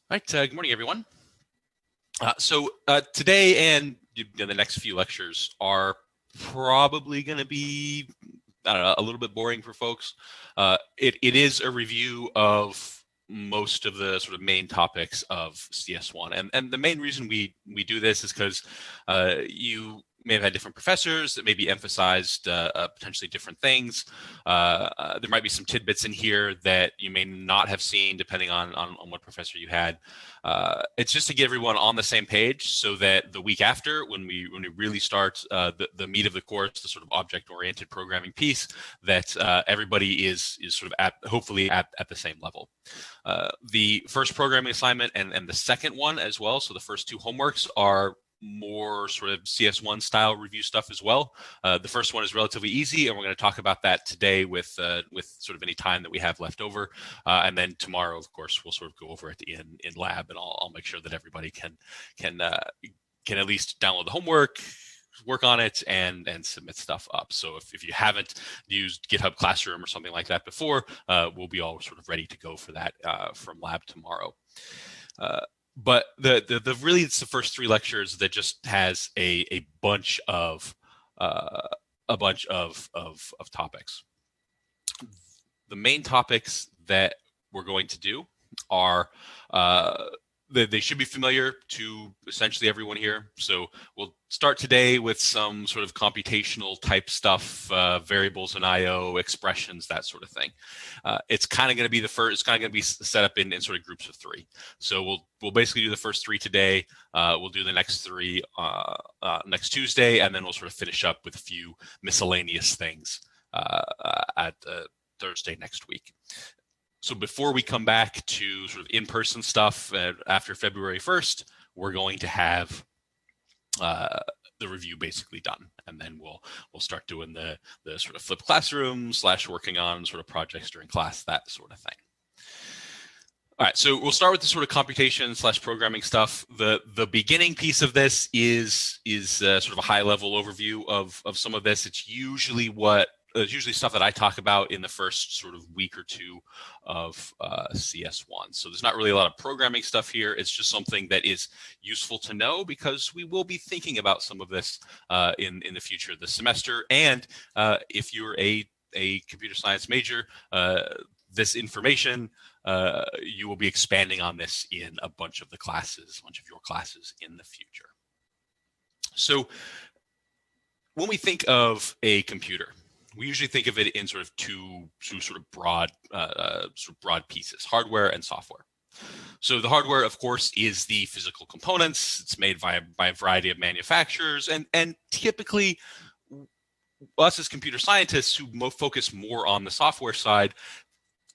All right, good morning, everyone. Today and the next few lectures are probably going to be, I don't know, a little bit boring for folks. It is a review of most of the sort of main topics of CS1, and the main reason we do this is because you may have had different professors that maybe emphasized potentially different things. There might be some tidbits in here that you may not have seen depending on what professor you had. It's just to get everyone on the same page so that the week after, when we really start the meat of the course, the sort of object-oriented programming piece, that everybody is sort of hopefully at the same level. The first programming assignment and the second one as well, so the first two homeworks, are more sort of CS1 style review stuff as well. The first one is relatively easy, and we're going to talk about that today with sort of any time that we have left over. And then tomorrow, of course, we'll sort of go over it in lab, and I'll make sure that everybody can at least download the homework, work on it, and submit stuff up. So if you haven't used GitHub Classroom or something like that before, we'll be all sort of ready to go for that from lab tomorrow. But the really, it's the first three lectures that just has a bunch of topics. The main topics that we're going to do are they should be familiar to essentially everyone here. So we'll start today with some sort of computational type stuff, variables and IO, expressions, that sort of thing. It's kind of going to be it's kind of going to be set up in sort of groups of three. So we'll basically do the first three today. We'll do the next three next Tuesday, and then we'll sort of finish up with a few miscellaneous things at Thursday next week. So before we come back to sort of in-person stuff after February 1st, we're going to have the review basically done, and then we'll start doing the sort of flipped classroom / working on sort of projects during class, that sort of thing. All right, so we'll start with the sort of computation / programming stuff. The beginning piece of this is sort of a high-level overview of some of this. It's usually stuff that I talk about in the first sort of week or two of CS1. So there's not really a lot of programming stuff here. It's just something that is useful to know because we will be thinking about some of this in the future of the semester. And if you're a computer science major, this information, you will be expanding on this in a bunch of your classes in the future. So when we think of a computer, we usually think of it in sort of two sort of broad pieces: hardware and software. So the hardware, of course, is the physical components. It's made by a variety of manufacturers, and typically us as computer scientists who focus more on the software side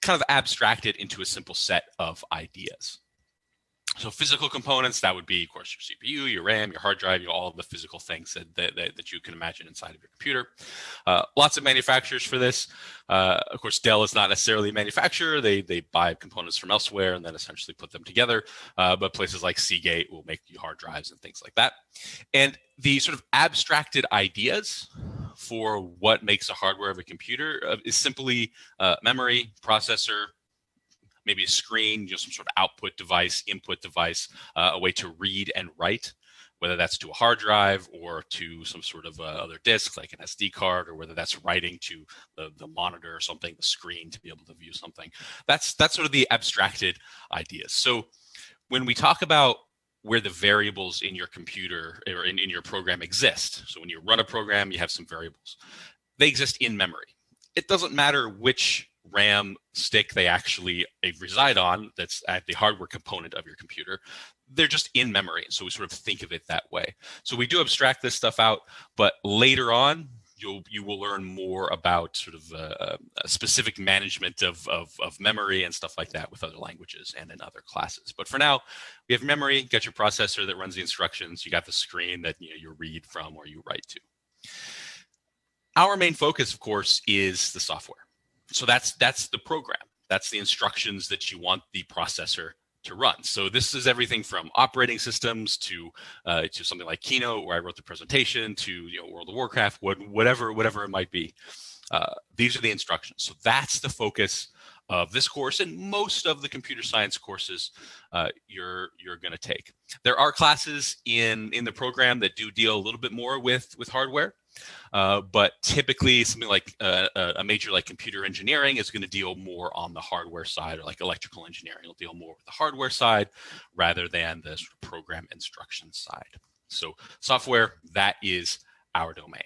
kind of abstract it into a simple set of ideas. So physical components, that would be, of course, your CPU, your RAM, your hard drive, all of the physical things that you can imagine inside of your computer. Lots of manufacturers for this. Of course, Dell is not necessarily a manufacturer. They buy components from elsewhere and then essentially put them together. But places like Seagate will make you hard drives and things like that. And the sort of abstracted ideas for what makes a hardware of a computer is simply memory, processor, maybe a screen, some sort of output device, input device, a way to read and write, whether that's to a hard drive or to some sort of other disk like an SD card, or whether that's writing to the monitor or something, the screen, to be able to view something. That's sort of the abstracted ideas. So when we talk about where the variables in your computer or in your program exist, so when you run a program, you have some variables. They exist in memory. It doesn't matter which RAM stick they actually reside on, that's at the hardware component of your computer. They're just in memory. So we sort of think of it that way. So we do abstract this stuff out, but later on, you will learn more about sort of a specific management of memory and stuff like that with other languages and in other classes. But for now, we have memory, you got your processor that runs the instructions, you got the screen that you read from or you write to. Our main focus, of course, is the software. So that's the program. That's the instructions that you want the processor to run. So this is everything from operating systems to something like Keynote, where I wrote the presentation, to World of Warcraft, whatever it might be. These are the instructions. So that's the focus of this course and most of the computer science courses you're going to take. There are classes in the program that do deal a little bit more with hardware. But typically something like a major like computer engineering is going to deal more on the hardware side, or like electrical engineering will deal more with the hardware side rather than the sort of program instruction side. So software, that is our domain.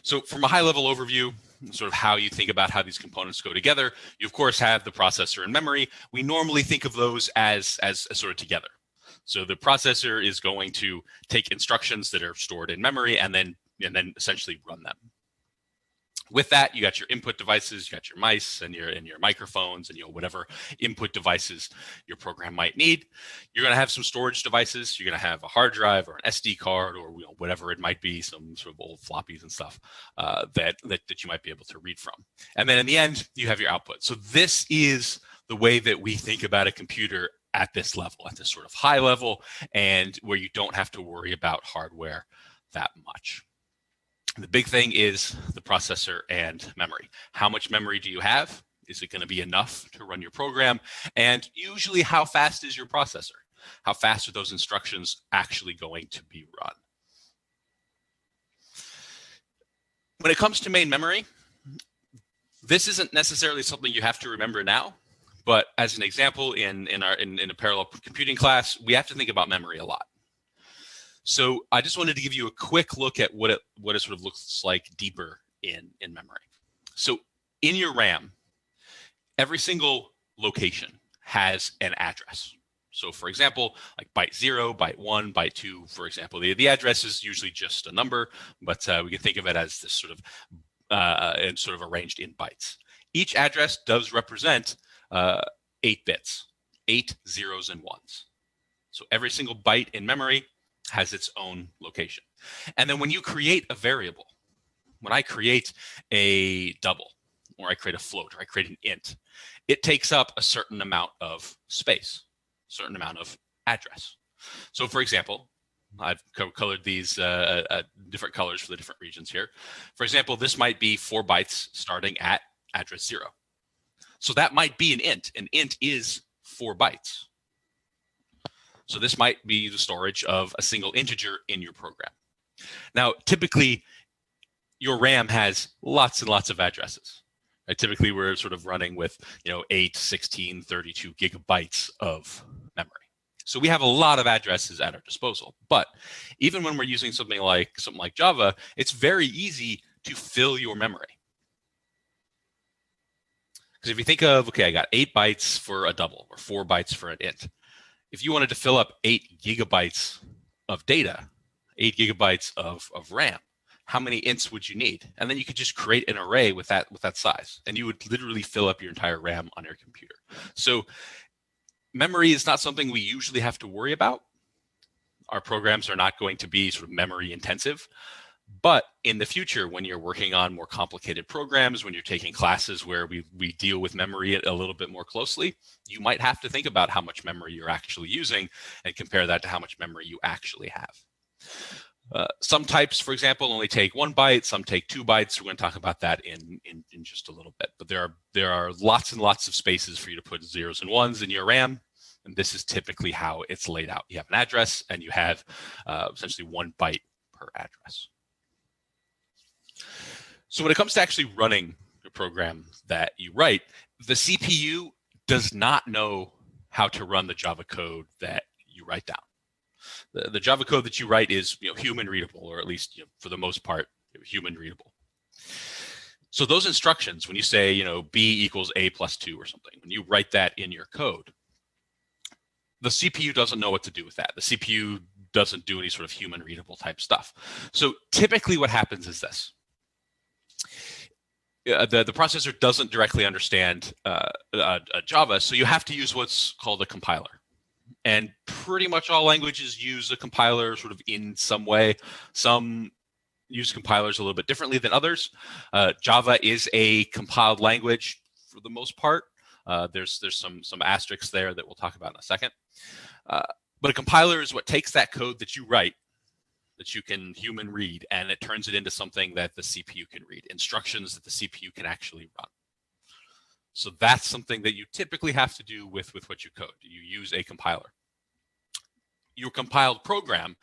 So from a high level overview, sort of how you think about how these components go together, you of course have the processor and memory. We normally think of those as sort of together. So the processor is going to take instructions that are stored in memory and then essentially run them. With that, you got your input devices, you got your mice and your microphones and whatever input devices your program might need. You're going to have some storage devices. You're going to have a hard drive or an SD card or whatever it might be, some sort of old floppies and stuff that you might be able to read from. And then in the end, you have your output. So this is the way that we think about a computer at this level, at this sort of high level, and where you don't have to worry about hardware that much. The big thing is the processor and memory. How much memory do you have? Is it going to be enough to run your program? And usually, how fast is your processor? How fast are those instructions actually going to be run? When it comes to main memory, this isn't necessarily something you have to remember now. But as an example, in a parallel computing class, we have to think about memory a lot. So I just wanted to give you a quick look at what it sort of looks like deeper in memory. So in your RAM, every single location has an address. So for example, like byte 0, byte 1, byte 2, for example, the address is usually just a number, but we can think of it as this sort of arranged in bytes. Each address does represent 8 bits, 8 zeros and ones. So every single byte in memory has its own location. And then when you create a variable, when I create a double, or I create a float, or I create an int, it takes up a certain amount of space, a certain amount of address. So for example, I've colored these different colors for the different regions here. For example, this might be 4 bytes starting at address 0. So that might be an int. An int is 4 bytes. So this might be the storage of a single integer in your program. Now, typically, your RAM has lots and lots of addresses. Typically, we're sort of running with 8, 16, 32 gigabytes of memory. So we have a lot of addresses at our disposal. But even when we're using something like Java, it's very easy to fill your memory. Because if you think of, okay, I got 8 bytes for a double or 4 bytes for an int. If you wanted to fill up 8 gigabytes of data, 8 gigabytes of RAM, how many ints would you need? And then you could just create an array with that size, and you would literally fill up your entire RAM on your computer. So memory is not something we usually have to worry about. Our programs are not going to be sort of memory intensive. But in the future, when you're working on more complicated programs, when you're taking classes where we deal with memory a little bit more closely, you might have to think about how much memory you're actually using and compare that to how much memory you actually have. Some types, for example, only take 1 byte. Some take 2 bytes. We're going to talk about that in just a little bit. But there are lots and lots of spaces for you to put zeros and ones in your RAM. And this is typically how it's laid out. You have an address, and you have essentially 1 byte per address. So when it comes to actually running the program that you write, the CPU does not know how to run the Java code that you write down. The Java code that you write is human readable, or at least for the most part, human readable. So those instructions, when you say b equals a plus 2 or something, when you write that in your code, the CPU doesn't know what to do with that. The CPU doesn't do any sort of human readable type stuff. So typically what happens is this. The processor doesn't directly understand Java, so you have to use what's called a compiler. And pretty much all languages use a compiler sort of in some way. Some use compilers a little bit differently than others. Java is a compiled language for the most part. There's some asterisks there that we'll talk about in a second. But a compiler is what takes that code that you write, that you can human read, and it turns it into something that the CPU can read, instructions that the CPU can actually run. So that's something that you typically have to do with what you code. You use a compiler. Your compiled program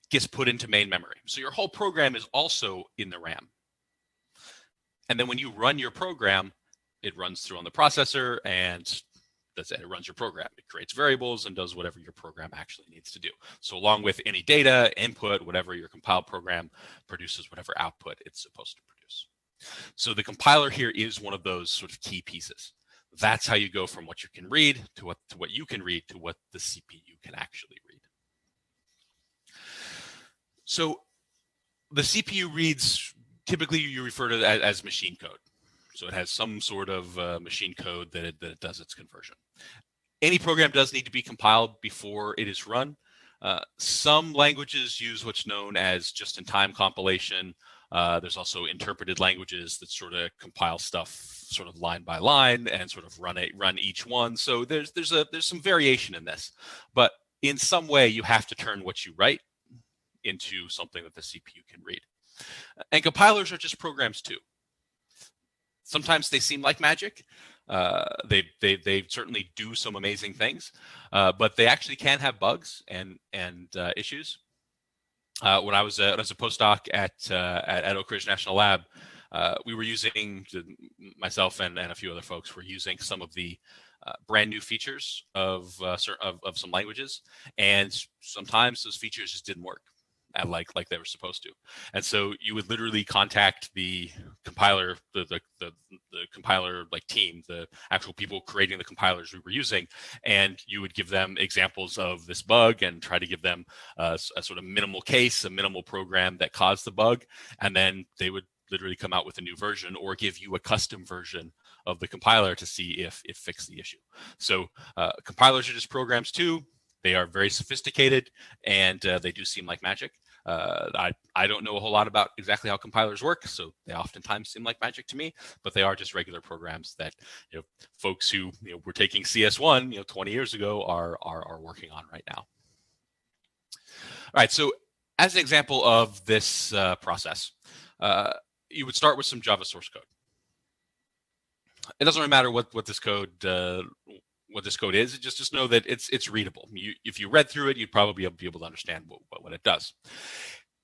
gets put into main memory. So your whole program is also in the RAM. And then when you run your program, it runs through on the processor, and that's it. It runs your program. It creates variables and does whatever your program actually needs to do. So along with any data, input, whatever, your compiled program produces whatever output it's supposed to produce. So the compiler here is one of those sort of key pieces. That's how you go from what you can read to what you can read to what the CPU can actually read. So the CPU reads, typically you refer to it as machine code. So it has some sort of machine code that it does its conversion. Any program does need to be compiled before it is run. Some languages use what's known as just-in-time compilation. There's also interpreted languages that sort of compile stuff sort of line by line and sort of run each one. So there's some variation in this, but in some way you have to turn what you write into something that the CPU can read. And compilers are just programs too. Sometimes they seem like magic. They certainly do some amazing things, but they actually can have bugs and issues. When I was a postdoc at Oak Ridge National Lab, we were using, myself and a few other folks were using some of the brand new features of some languages, and sometimes those features just didn't work at like they were supposed to. And so you would literally contact the compiler, the compiler like team, the actual people creating the compilers we were using, and you would give them examples of this bug and try to give them a sort of minimal case, a minimal program that caused the bug, and then they would literally come out with a new version or give you a custom version of the compiler to see if it fixed the issue. So compilers are just programs too. They are very sophisticated, and they do seem like magic. I don't know a whole lot about exactly how compilers work, so they oftentimes seem like magic to me, but they are just regular programs that folks who were taking CS1 20 years ago are working on right now. All right, so as an example of this process, you would start with some Java source code. It doesn't really matter what this code is. Just know that it's readable. If you read through it, you'd probably be able to understand what it does.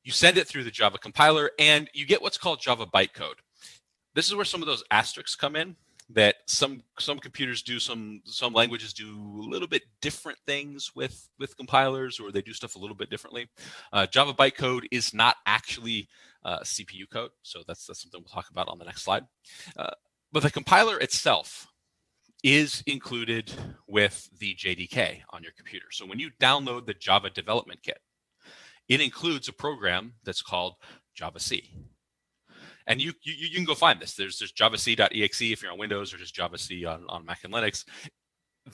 You send it through the Java compiler, and you get what's called Java bytecode. This is where some of those asterisks come in. That some computers do, some languages do a little bit different things with compilers, or they do stuff a little bit differently. Java bytecode is not actually CPU code, so that's something we'll talk about on the next slide. But the compiler itself is included with the JDK on your computer. So when you download the Java Development Kit, it includes a program that's called javac. And you can go find this. There's javac.exe if you're on Windows, or just javac on Mac and Linux.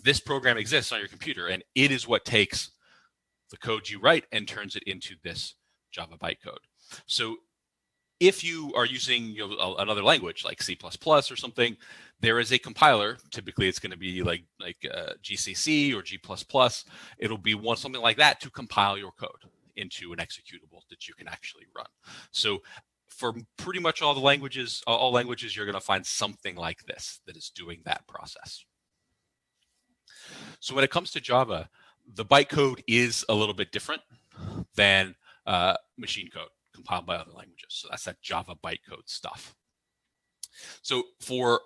This program exists on your computer, and it is what takes the code you write and turns it into this Java bytecode. So if you are using another language like C++ or something, there is a compiler. Typically, it's going to be like GCC or G++. It'll be something like that to compile your code into an executable that you can actually run. So for pretty much all languages, you're going to find something like this that is doing that process. So when it comes to Java, the bytecode is a little bit different than machine code compiled by other languages. So that's that Java bytecode stuff. So for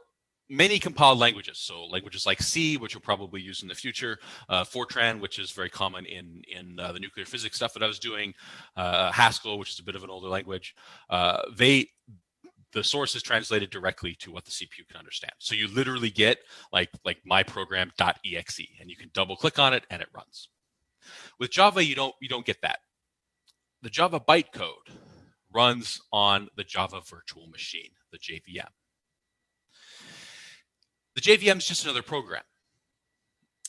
many compiled languages, so languages like C, which you'll probably use in the future, Fortran, which is very common in the nuclear physics stuff that I was doing, Haskell, which is a bit of an older language, the source is translated directly to what the CPU can understand. So you literally get like myprogram.exe, and you can double click on it and it runs. With Java, you don't get that. The Java bytecode runs on the Java virtual machine, the JVM. The JVM is just another program.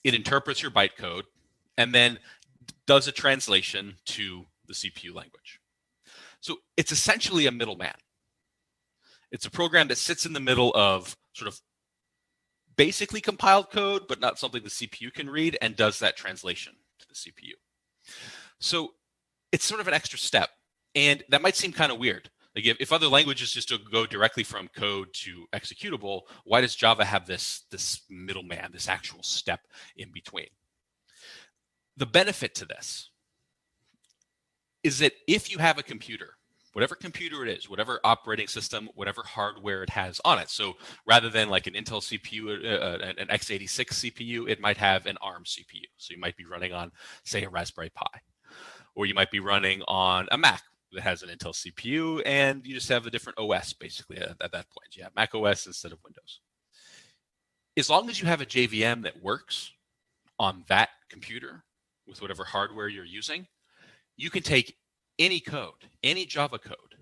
It interprets your bytecode and then does a translation to the CPU language. So it's essentially a middleman. It's a program that sits in the middle of sort of basically compiled code, but not something the CPU can read, and does that translation to the CPU. So it's sort of an extra step, and that might seem kind of weird. Like if other languages just go directly from code to executable, why does Java have this middleman, this actual step in between? The benefit to this is that if you have a computer, whatever computer it is, whatever operating system, whatever hardware it has on it. So rather than like an Intel CPU, an x86 CPU, it might have an ARM CPU. So you might be running on, say, a Raspberry Pi, or you might be running on a Mac that has an Intel CPU, and you just have a different OS basically at that point. You have Mac OS instead of Windows. As long as you have a JVM that works on that computer with whatever hardware you're using, you can take any code, any Java code,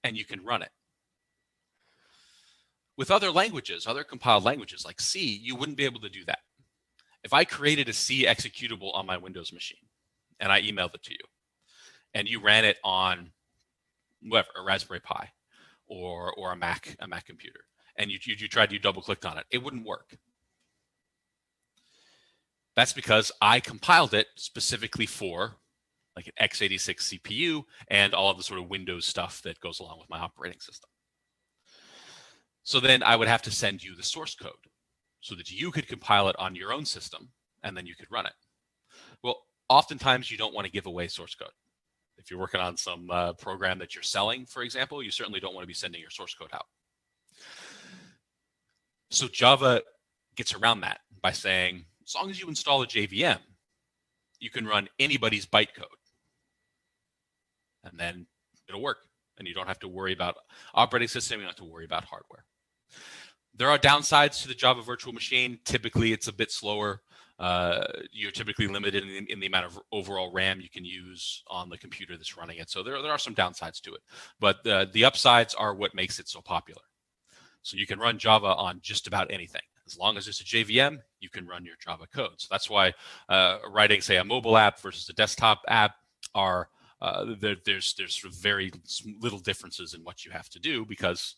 and you can run it. With other languages, other compiled languages like C, you wouldn't be able to do that. If I created a C executable on my Windows machine and I emailed it to you, and you ran it on whatever, a Raspberry Pi or a Mac computer, and you double-clicked on it, it wouldn't work. That's because I compiled it specifically for like an x86 CPU and all of the sort of Windows stuff that goes along with my operating system. So then I would have to send you the source code so that you could compile it on your own system and then you could run it. Well, oftentimes you don't want to give away source code. If you're working on some program that you're selling, for example, you certainly don't want to be sending your source code out. So Java gets around that by saying, as long as you install a JVM, you can run anybody's byte code. And then it'll work. And you don't have to worry about operating system. You don't have to worry about hardware. There are downsides to the Java virtual machine. Typically, it's a bit slower. You're typically limited in the amount of overall RAM you can use on the computer that's running it. So there are some downsides to it. But the upsides are what makes it so popular. So you can run Java on just about anything. As long as it's a JVM, you can run your Java code. So that's why writing, say, a mobile app versus a desktop app are there's sort of very little differences in what you have to do, because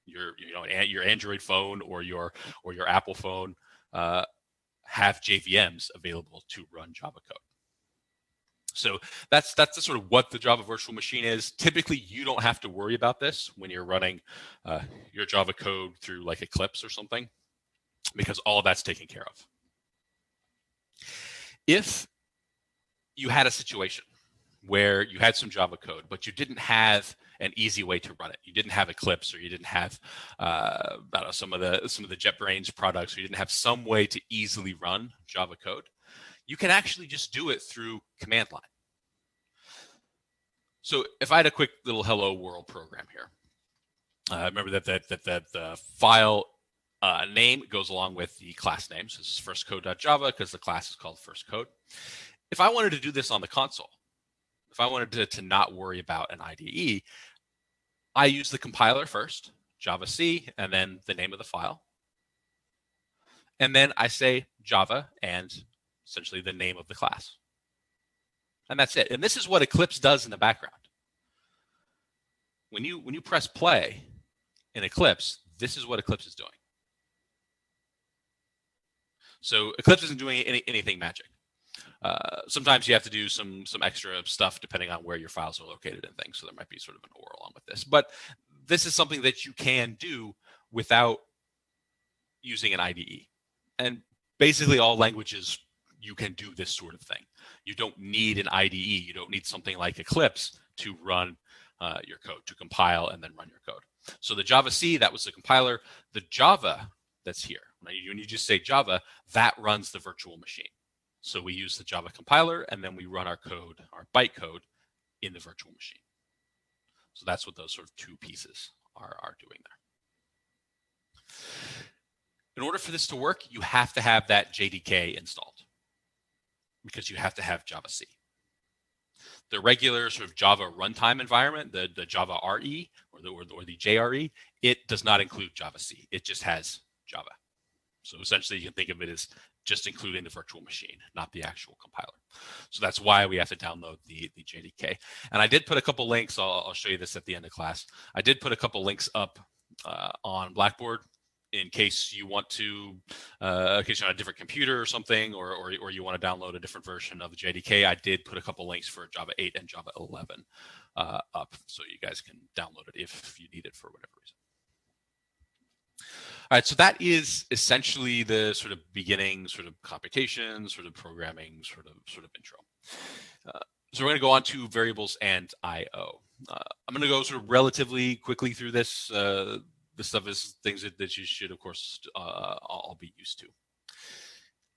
your Android phone or your Apple phone have JVMs available to run Java code. So that's the sort of what the Java virtual machine is. Typically, you don't have to worry about this when you're running your Java code through like Eclipse or something, because all of that's taken care of. If you had a situation where you had some Java code, but you didn't have an easy way to run it, you didn't have Eclipse, or you didn't have some of the JetBrains products, or you didn't have some way to easily run Java code, you can actually just do it through command line. So if I had a quick little hello world program here, remember that the file name goes along with the class name. So this is firstcode.java because the class is called firstcode. If I wanted to do this on the console, if I wanted to not worry about an IDE, I use the compiler first, javac, and then the name of the file. And then I say Java and essentially the name of the class. And that's it. And this is what Eclipse does in the background. When you press play in Eclipse, this is what Eclipse is doing. So Eclipse isn't doing anything magic. Sometimes you have to do some extra stuff depending on where your files are located and things. So there might be sort of an or along with this. But this is something that you can do without using an IDE. And basically all languages, you can do this sort of thing. You don't need an IDE. You don't need something like Eclipse to run your code, to compile and then run your code. So the javac, that was the compiler. The Java that's here, when you just say Java, that runs the virtual machine. So we use the Java compiler, and then we run our code, our byte code, in the virtual machine. So that's what those sort of two pieces are doing there. In order for this to work, you have to have that JDK installed, because you have to have javac. The regular sort of Java runtime environment, the Java RE or the JRE, it does not include javac. It just has Java. So essentially, you can think of it as just including the virtual machine, not the actual compiler. So that's why we have to download the JDK. And I did put a couple links. I'll show you this at the end of class. I did put a couple links up on Blackboard in case you want to, in case you're on a different computer or something, or you want to download a different version of the JDK. I did put a couple links for Java 8 and Java 11 up so you guys can download it if you need it for whatever reason. All right, so that is essentially the sort of beginning sort of computation, sort of programming, sort of intro. So we're going to go on to variables and I/O. I'm going to go sort of relatively quickly through this. This stuff is things that you should, of course, all be used to.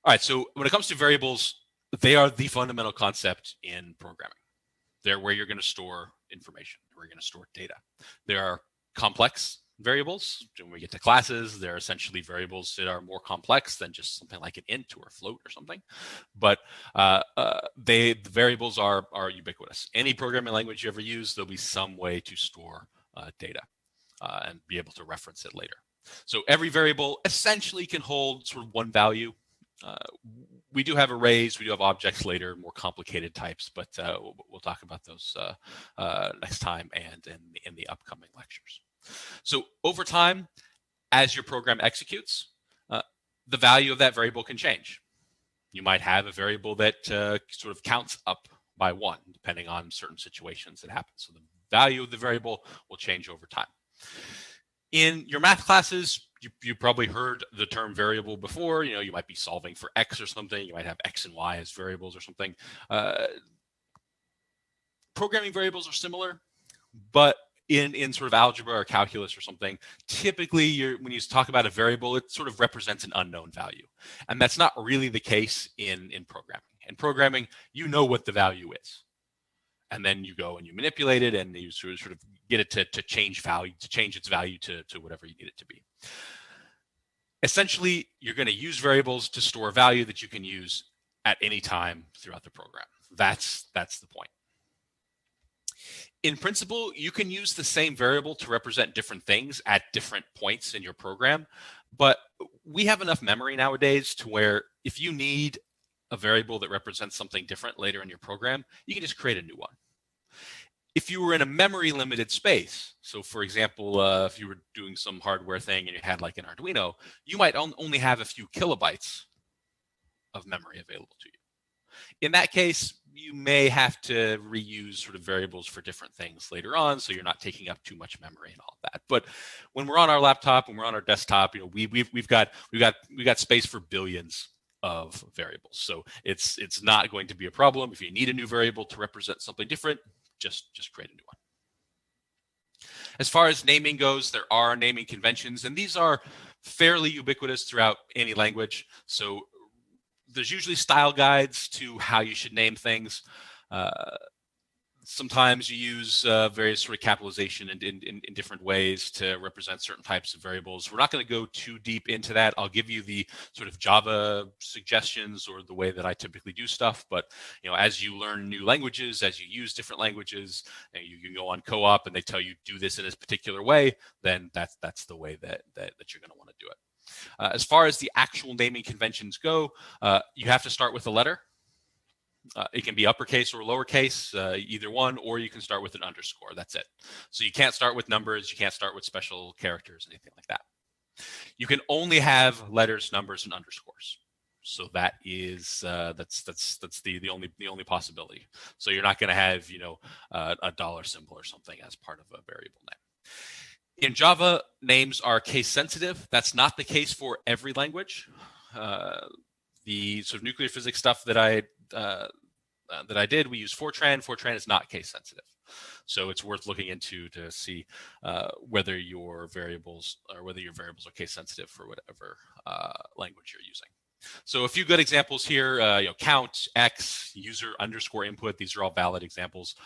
All right, so when it comes to variables, they are the fundamental concept in programming. They're where you're going to store information, where you're going to store data. There are complex variables. When we get to classes, they're essentially variables that are more complex than just something like an int or a float or something. But the variables are ubiquitous. Any programming language you ever use, there'll be some way to store data and be able to reference it later. So every variable essentially can hold sort of one value. We do have arrays, we do have objects later, more complicated types, but we'll talk about those next time and in the upcoming lectures. So over time, as your program executes, the value of that variable can change. You might have a variable that sort of counts up by 1, depending on certain situations that happen. So the value of the variable will change over time. In your math classes, you probably heard the term variable before. You might be solving for x or something. You might have x and y as variables or something. Programming variables are similar, but in sort of algebra or calculus or something, typically when you talk about a variable, it sort of represents an unknown value. And that's not really the case in programming. In programming, you know what the value is. And then you go and you manipulate it and you sort of get it to change its value to whatever you need it to be. Essentially, you're going to use variables to store value that you can use at any time throughout the program. That's the point. In principle, you can use the same variable to represent different things at different points in your program, but we have enough memory nowadays to where if you need a variable that represents something different later in your program, you can just create a new one. If you were in a memory limited space, so for example, if you were doing some hardware thing and you had like an Arduino, you might only have a few kilobytes of memory available to you. In that case, you may have to reuse sort of variables for different things later on, so you're not taking up too much memory and all of that. But when we're on our laptop, when we're on our desktop, we've got space for billions of variables. So it's not going to be a problem. If you need a new variable to represent something different, just create a new one. As far as naming goes, there are naming conventions, and these are fairly ubiquitous throughout any language. So there's usually style guides to how you should name things. Sometimes you use various sort of capitalization in different ways to represent certain types of variables. We're not going to go too deep into that. I'll give you the sort of Java suggestions or the way that I typically do stuff. But as you learn new languages, as you use different languages, and you can go on co-op and they tell you do this in this particular way, then that's the way that you're going to want to do it. As far as the actual naming conventions go, you have to start with a letter. It can be uppercase or lowercase, either one, or you can start with an underscore. That's it. So you can't start with numbers. You can't start with special characters, anything like that. You can only have letters, numbers, and underscores. So that is that's the only possibility. So you're not going to have a dollar symbol or something as part of a variable name. In Java, names are case sensitive. That's not the case for every language. The sort of nuclear physics stuff that I did, we use Fortran. Fortran is not case sensitive, so it's worth looking into to see whether your variables are case sensitive for whatever language you're using. So a few good examples here: count, x, user underscore input. These are all valid examples.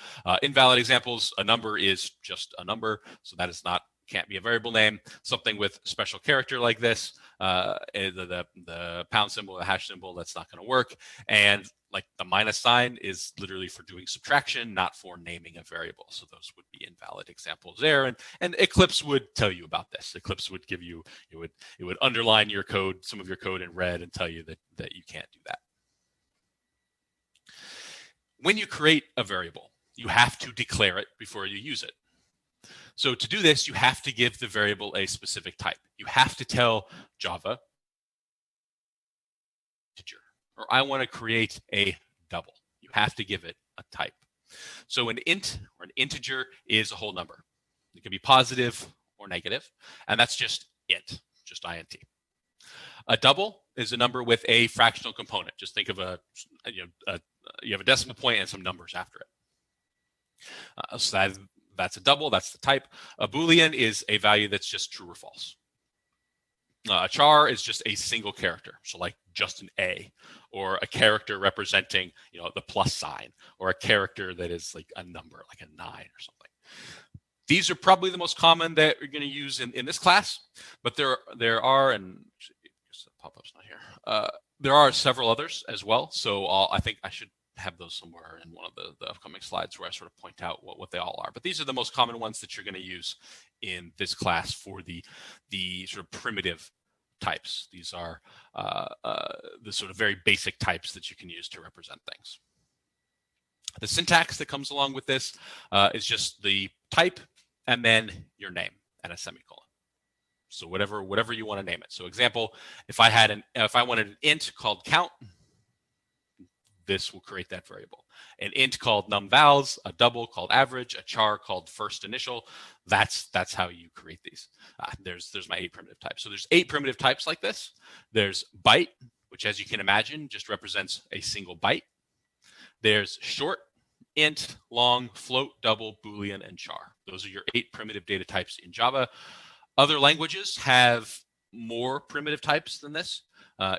Invalid examples: a number is just a number, so that is can't be a variable name. Something with special character like this, the pound symbol, the hash symbol, that's not going to work. And like the minus sign is literally for doing subtraction, not for naming a variable. So those would be invalid examples there. And Eclipse would tell you about this. Eclipse would give you, it would underline your code, some of your code in red, and tell you that you can't do that. When you create a variable, you have to declare it before you use it. So to do this, you have to give the variable a specific type. You have to tell Java, or I want to create a double. You have to give it a type. So an int or an integer is a whole number. It can be positive or negative, and that's just int, just int. A double is a number with a fractional component. Just think of you have a decimal point and some numbers after it. So that's a double. That's the type. A Boolean is a value that's just true or false. A char is just a single character, so like just an A, or a character representing, the plus sign, or a character that is like a number, like a 9 or something. These are probably the most common that you're going to use in this class, but there are, and pop-up's not here. There are several others as well. So I think I should have those somewhere in one of the upcoming slides where I sort of point out what they all are. But these are the most common ones that you're going to use in this class for the sort of primitive types. These are the sort of very basic types that you can use to represent things. The syntax that comes along with this is just the type and then your name and a semicolon. So whatever you want to name it. So example, if I wanted an int called count, this will create that variable. An int called numVals, a double called average, a char called first initial. That's how you create these. There's my 8 primitive types. So there's 8 primitive types like this. There's byte, which as you can imagine just represents a single byte. There's short, int, long, float, double, Boolean, and char. Those are your 8 primitive data types in Java. Other languages have more primitive types than this.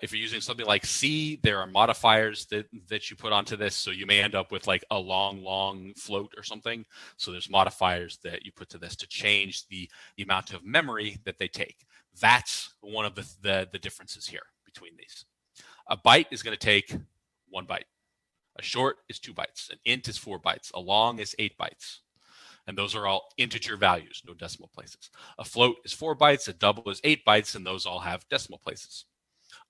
If you're using something like C, there are modifiers that you put onto this. So you may end up with like a long float or something. So there's modifiers that you put to this to change the amount of memory that they take. That's one of the differences here between these. A byte is going to take 1 byte. A short is 2 bytes. An int is 4 bytes. A long is 8 bytes. And those are all integer values, no decimal places. A float is 4 bytes, a double is 8 bytes, and those all have decimal places.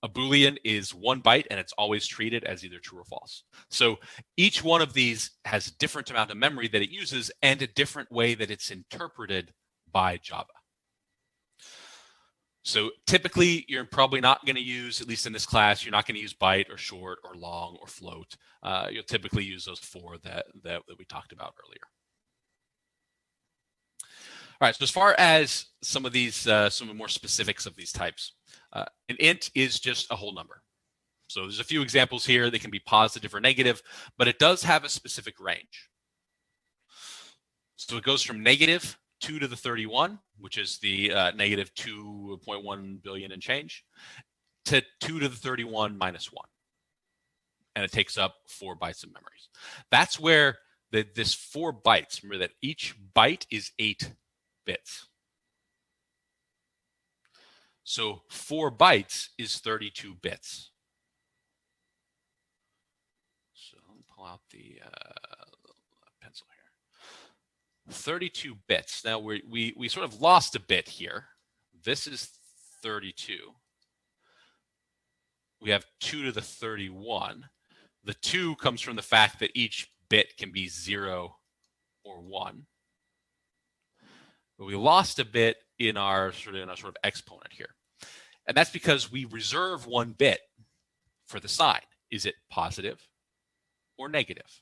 A Boolean is 1 byte, and it's always treated as either true or false. So each one of these has a different amount of memory that it uses and a different way that it's interpreted by Java. So typically, you're probably not going to use, at least in this class, you're not going to use byte or short or long or float. You'll typically use those 4 that we talked about earlier. All right, so as far as some of these, some more specifics of these types, an int is just a whole number. So there's a few examples here. They can be positive or negative, but it does have a specific range. So it goes from negative 2 to the 31, which is the negative 2.1 billion and change, to 2 to the 31 minus 1. And it takes up 4 bytes of memories. That's where this 4 bytes, remember that each byte is 8 bits. So 4 bytes is 32 bits. So let me pull out the pencil here. 32 bits. Now we sort of lost a bit here. This is 32. We have 2 to the 31. The 2 comes from the fact that each bit can be 0 or 1. But we lost a bit in our sort of exponent here. And that's because we reserve 1 bit for the sign. Is it positive or negative?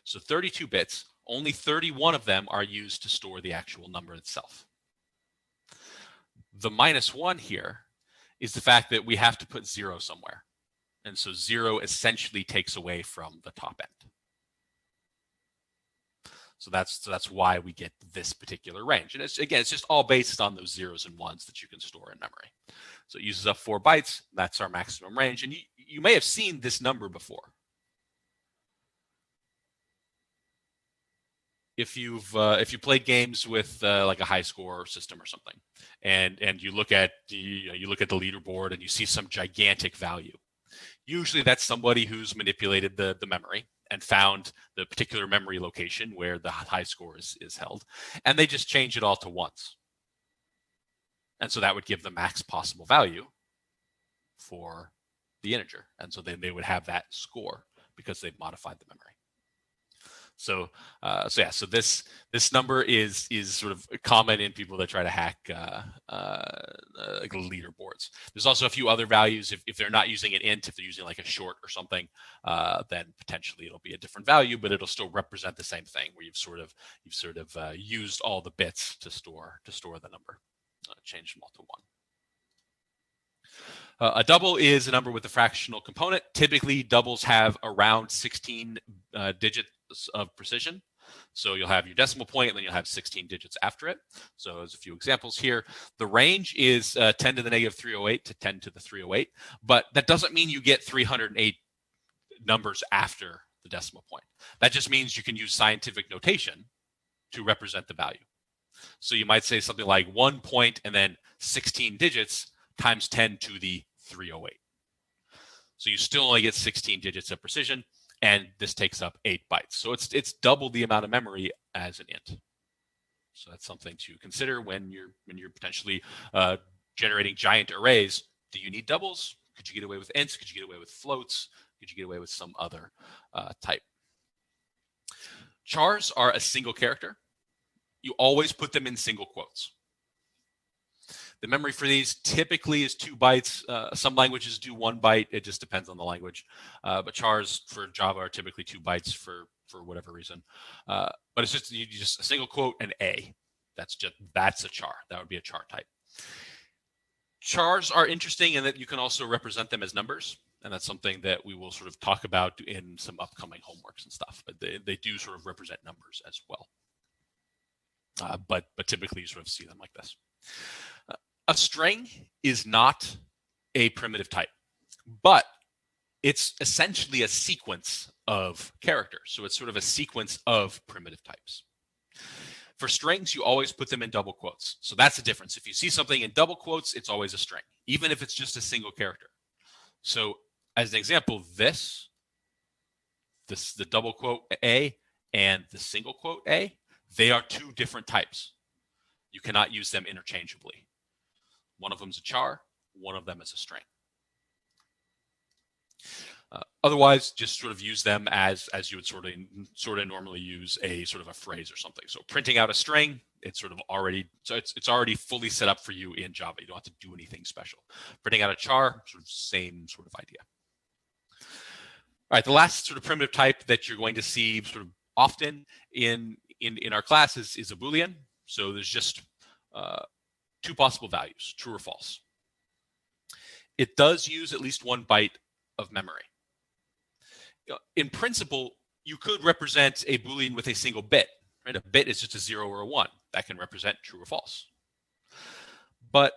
So 32 bits, only 31 of them are used to store the actual number itself. The minus 1 here is the fact that we have to put 0 somewhere. And so 0 essentially takes away from the top end. So that's why we get this particular range. And it's just all based on those 0s and 1s that you can store in memory. So it uses up 4 bytes. That's our maximum range. And you may have seen this number before. If you played games with like a high score system or something, and you look at the leaderboard and you see some gigantic value, usually that's somebody who's manipulated the memory and found the particular memory location where the high score is held, and they just change it all to 1s. And so that would give the max possible value for the integer. And so then they would have that score because they've modified the memory. So so this number is sort of common in people that try to hack like leaderboards. There's also a few other values. If they're not using an int, if they're using like a short or something, then potentially it'll be a different value, but it'll still represent the same thing, where you've sort of used all the bits to store the number. Change them all to 1. A double is a number with a fractional component. Typically, doubles have around 16 digits of precision. So you'll have your decimal point, and then you'll have 16 digits after it. So there's a few examples here. The range is 10 to the negative 308 to 10 to the 308, but that doesn't mean you get 308 numbers after the decimal point. That just means you can use scientific notation to represent the value. So you might say something like 1 point and then 16 digits times 10 to the 308. So you still only get 16 digits of precision, and this takes up 8 bytes. So it's double the amount of memory as an int. So that's something to consider when you're potentially generating giant arrays. Do you need doubles? Could you get away with ints? Could you get away with floats? Could you get away with some other type? Chars are a single character. You always put them in single quotes. The memory for these typically is 2 bytes. Some languages do 1 byte. It just depends on the language. But chars for Java are typically 2 bytes for whatever reason. But it's just a single quote and A. That's a char. That would be a char type. Chars are interesting in that you can also represent them as numbers. And that's something that we will sort of talk about in some upcoming homeworks and stuff. But they do sort of represent numbers as well. But typically you sort of see them like this. A string is not a primitive type, but it's essentially a sequence of characters. So it's sort of a sequence of primitive types. For strings, you always put them in double quotes. So that's the difference. If you see something in double quotes, it's always a string, even if it's just a single character. So as an example, the double quote A and the single quote A, they are 2 different types. You cannot use them interchangeably. One of them is a char, one of them is a string. Otherwise, just sort of use them as you would sort of normally use a sort of a phrase or something. So printing out a string, it's already fully set up for you in Java. You don't have to do anything special. Printing out a char, sort of same sort of idea. All right, the last sort of primitive type that you're going to see sort of often in our class is a Boolean. So there's just 2 possible values, true or false. It does use at least 1 byte of memory. In principle, you could represent a Boolean with a single bit. Right? A bit is just a 0 or a 1. That can represent true or false. But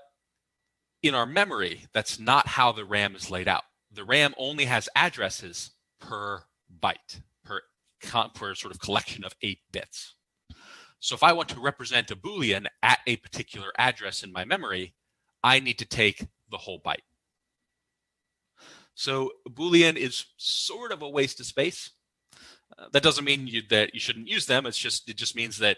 in our memory, that's not how the RAM is laid out. The RAM only has addresses per byte, per sort of collection of 8 bits. So if I want to represent a Boolean at a particular address in my memory, I need to take the whole byte. So a Boolean is sort of a waste of space. That doesn't mean that you shouldn't use them. It just means that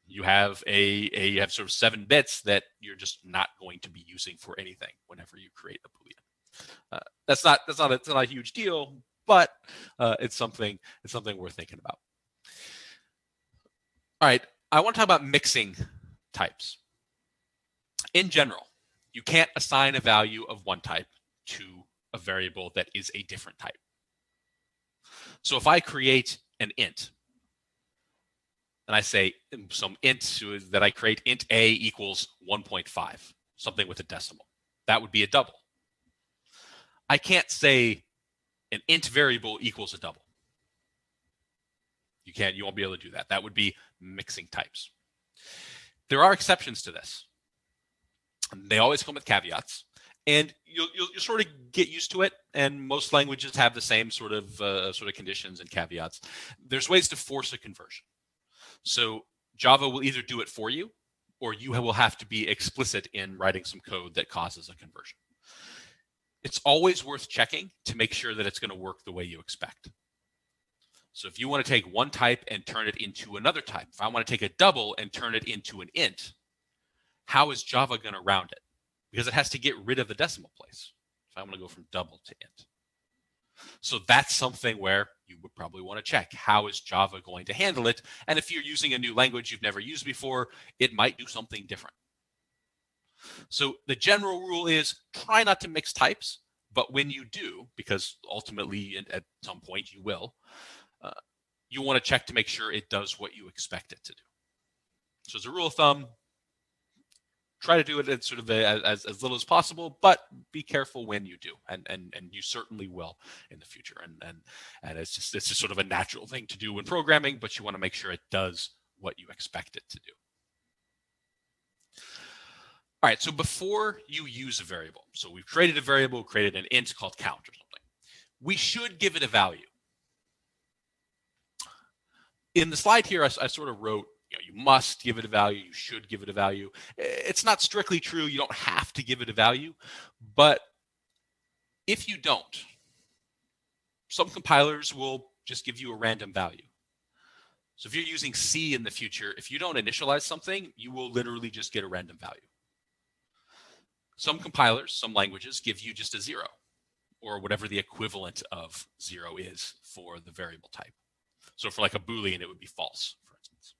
you have you have sort of 7 bits that you're just not going to be using for anything whenever you create a Boolean. That's not a huge deal, but it's something worth thinking about. All right, I want to talk about mixing types. In general, you can't assign a value of one type to a variable that is a different type. So if I create an int, and I say some int that I create int a equals 1.5, something with a decimal, that would be a double. I can't say an int variable equals a double. You won't be able to do that. That would be mixing types. There are exceptions to this. They always come with caveats, and you'll sort of get used to it. And most languages have the same sort of conditions and caveats. There's ways to force a conversion. So Java will either do it for you, or you will have to be explicit in writing some code that causes a conversion. It's always worth checking to make sure that it's going to work the way you expect. So if you want to take one type and turn it into another type, if I want to take a double and turn it into an int, how is Java going to round it? Because it has to get rid of the decimal place. So I want to go from double to int. So that's something where you would probably want to check, how is Java going to handle it? And if you're using a new language you've never used before, it might do something different. So the general rule is try not to mix types, but when you do, because ultimately at some point you will, you want to check to make sure it does what you expect it to do. So as a rule of thumb, try to do it as sort of as little as possible, but be careful when you do, and you certainly will in the future. And it's just sort of a natural thing to do in programming, but you want to make sure it does what you expect it to do. All right, so before you use a variable, so we've created a variable, created an int called count or something, we should give it a value. In the slide here, I sort of wrote, you must give it a value, you should give it a value. It's not strictly true, you don't have to give it a value, but if you don't, some compilers will just give you a random value. So if you're using C in the future, if you don't initialize something, you will literally just get a random value. Some compilers, some languages give you just a 0, or whatever the equivalent of 0 is for the variable type. So for like a Boolean, it would be false, for instance.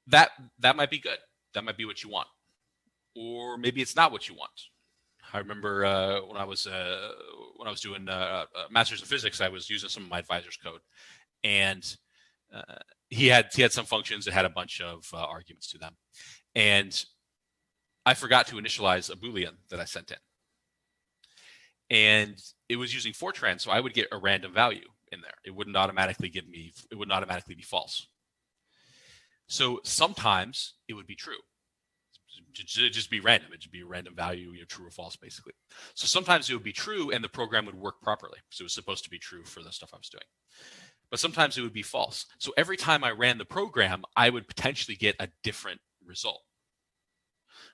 That might be good. That might be what you want. Or maybe it's not what you want. I remember when I was doing Masters of Physics, I was using some of my advisor's code, and he had some functions that had a bunch of arguments to them, and I forgot to initialize a Boolean that I sent in, and it was using Fortran, so I would get a random value in there. It wouldn't automatically be false. So sometimes it would be true. It'd just be random. It'd be a random value, true or false, basically. So sometimes it would be true and the program would work properly. So it was supposed to be true for the stuff I was doing. But sometimes it would be false. So every time I ran the program, I would potentially get a different result,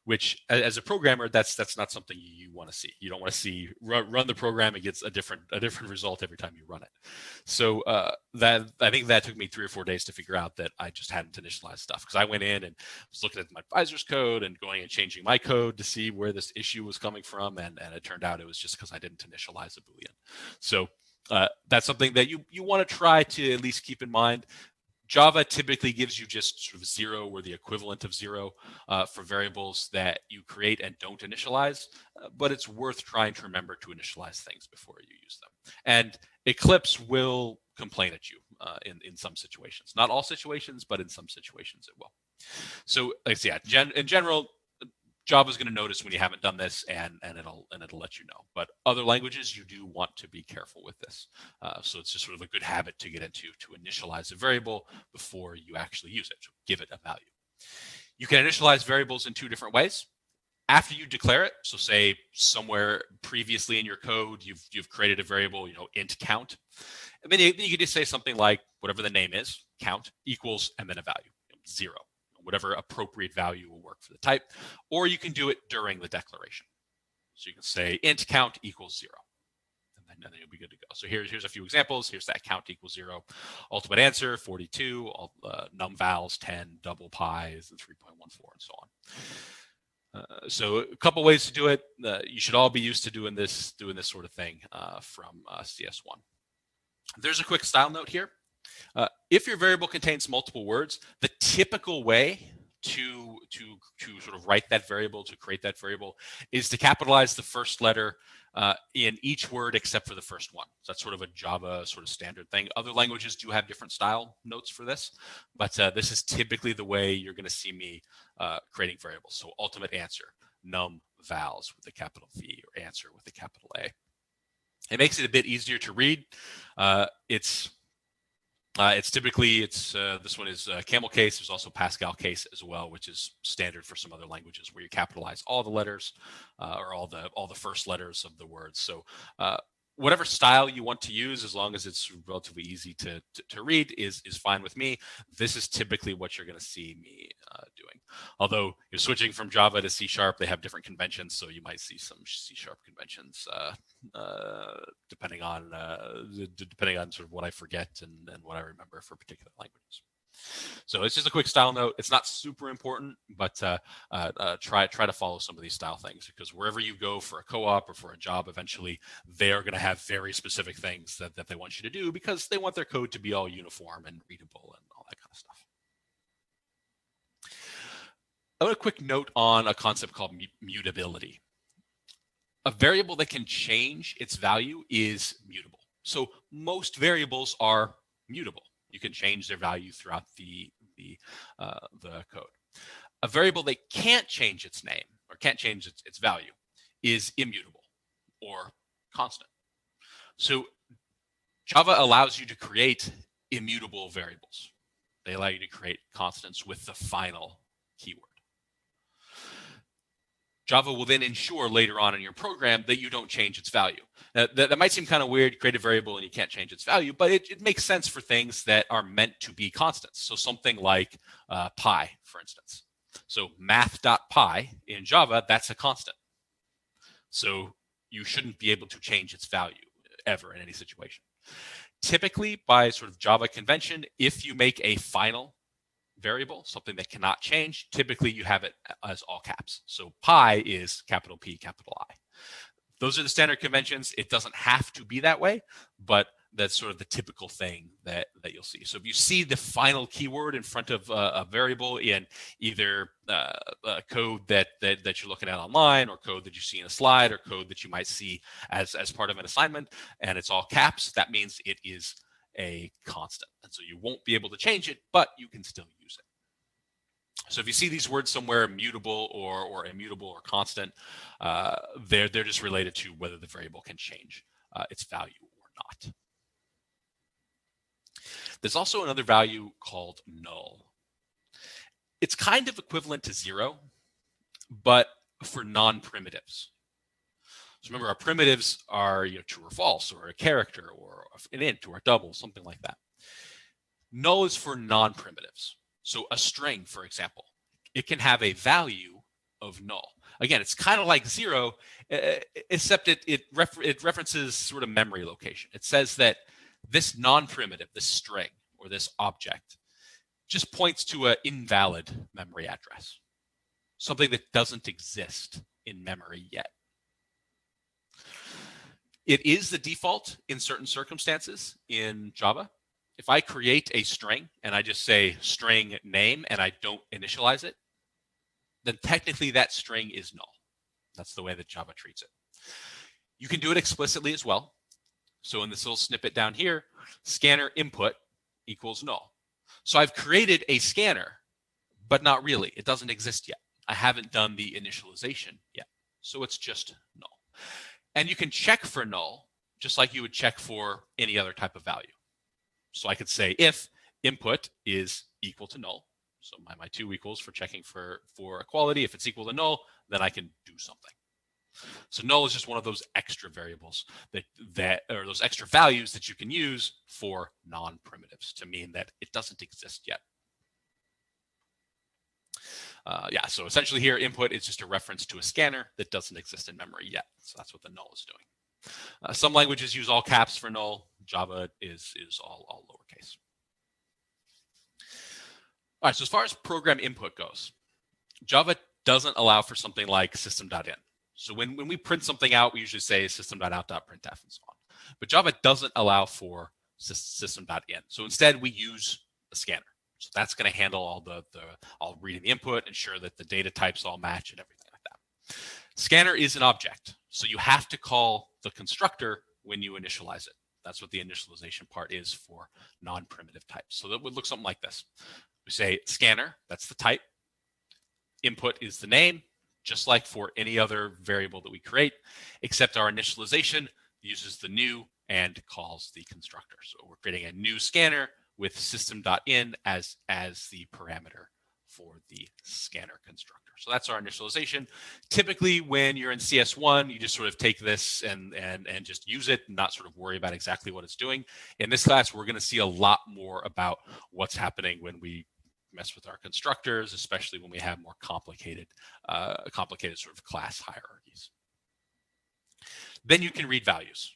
which as a programmer, that's not something you want to see. You don't want to see run the program and gets a different result every time you run it. So I think that took me 3 or 4 days to figure out that I just hadn't initialized stuff, because I went in and was looking at my advisor's code and going and changing my code to see where this issue was coming from, and it turned out it was just because I didn't initialize a Boolean. So that's something that you want to try to at least keep in mind. Java typically gives you just sort of 0 or the equivalent of 0 for variables that you create and don't initialize, but it's worth trying to remember to initialize things before you use them. And Eclipse will complain at you in some situations. Not all situations, but in some situations it will. So like I say, in general, Java's going to notice when you haven't done this, and it'll let you know. But other languages, you do want to be careful with this. So it's just sort of a good habit to get into, to initialize a variable before you actually use it, to give it a value. You can initialize variables in 2 different ways. After you declare it, so say somewhere previously in your code, you've created a variable, int count, and then you can just say something like whatever the name is, count equals, and then a value, 0. Whatever appropriate value will work for the type, or you can do it during the declaration. So you can say int count equals 0, and then you'll be good to go. So here's a few examples. Here's that count equals 0. Ultimate answer 42. Num vals 10. Double pi is 3.14, and so on. So a couple ways to do it. You should all be used to doing this sort of thing from CS1. There's a quick style note here. If your variable contains multiple words, the typical way to sort of write that variable, to create that variable, is to capitalize the first letter in each word except for the first one. So that's sort of a Java sort of standard thing. Other languages do have different style notes for this, but this is typically the way you're going to see me creating variables. So ultimate answer, num vals with a capital V, or answer with a capital A. It makes it a bit easier to read. It's typically this one is camel case. There's also Pascal case as well, which is standard for some other languages where you capitalize all the letters or all the first letters of the words. So whatever style you want to use, as long as it's relatively easy to read, is fine with me. This is typically what you're going to see me doing. Although you're switching from Java to C#, they have different conventions, so you might see some C# conventions depending on sort of what I forget and what I remember for particular languages. So it's just a quick style note. It's not super important, but try to follow some of these style things, because wherever you go for a co-op or for a job, eventually they are going to have very specific things that they want you to do, because they want their code to be all uniform and readable and all that kind of stuff. A quick note on a concept called mutability. A variable that can change its value is mutable. So most variables are mutable. You can change their value throughout the code. A variable that can't change its name or can't change its value is immutable or constant. So Java allows you to create immutable variables. They allow you to create constants with the final keyword. Java will then ensure later on in your program that you don't change its value. Now, that might seem kind of weird, create a variable and you can't change its value, but it makes sense for things that are meant to be constants. So something like pi, for instance. So math.pi in Java, that's a constant. So you shouldn't be able to change its value ever in any situation. Typically, by sort of Java convention, if you make a final variable, something that cannot change, typically you have it as all caps. So pi is capital P, capital I. Those are the standard conventions. It doesn't have to be that way, but that's sort of the typical thing that you'll see. So if you see the final keyword in front of a variable in either code that you're looking at online, or code that you see in a slide, or code that you might see as part of an assignment, and it's all caps, that means it is a constant. And so you won't be able to change it, but you can still use it. So if you see these words somewhere, mutable or immutable or constant, they're just related to whether the variable can change its value or not. There's also another value called null. It's kind of equivalent to 0, but for non-primitives. So remember, our primitives are true or false, or a character, or an int, or a double, something like that. Null is for non-primitives. So a string, for example, it can have a value of null. Again, it's kind of like 0, except it references sort of memory location. It says that this non-primitive, this string, or this object, just points to an invalid memory address, something that doesn't exist in memory yet. It is the default in certain circumstances in Java. If I create a string and I just say string name and I don't initialize it, then technically that string is null. That's the way that Java treats it. You can do it explicitly as well. So in this little snippet down here, scanner input equals null. So I've created a scanner, but not really. It doesn't exist yet. I haven't done the initialization yet. So it's just null. And you can check for null just like you would check for any other type of value. So I could say if input is equal to null, so my two equals for checking for equality, if it's equal to null, then I can do something. So null is just one of those extra variables or those extra values that you can use for non-primitives to mean that it doesn't exist yet. So essentially here, input is just a reference to a scanner that doesn't exist in memory yet. So that's what the null is doing. Some languages use all caps for null. Java is all lowercase. All right, so as far as program input goes, Java doesn't allow for something like system.in. So when we print something out, we usually say system.out.printf and so on. But Java doesn't allow for system.in. So instead, we use a scanner. So that's going to handle all reading the input, ensure that the data types all match and everything like that. Scanner is an object. So you have to call the constructor when you initialize it. That's what the initialization part is for non-primitive types. So that would look something like this. We say scanner, that's the type. Input is the name, just like for any other variable that we create, except our initialization uses the new and calls the constructor. So we're creating a new scanner with system.in as the parameter for the scanner constructor. So that's our initialization. Typically, when you're in CS1, you just sort of take this and just use it and not sort of worry about exactly what it's doing. In this class, we're going to see a lot more about what's happening when we mess with our constructors, especially when we have more complicated sort of class hierarchies. Then you can read values.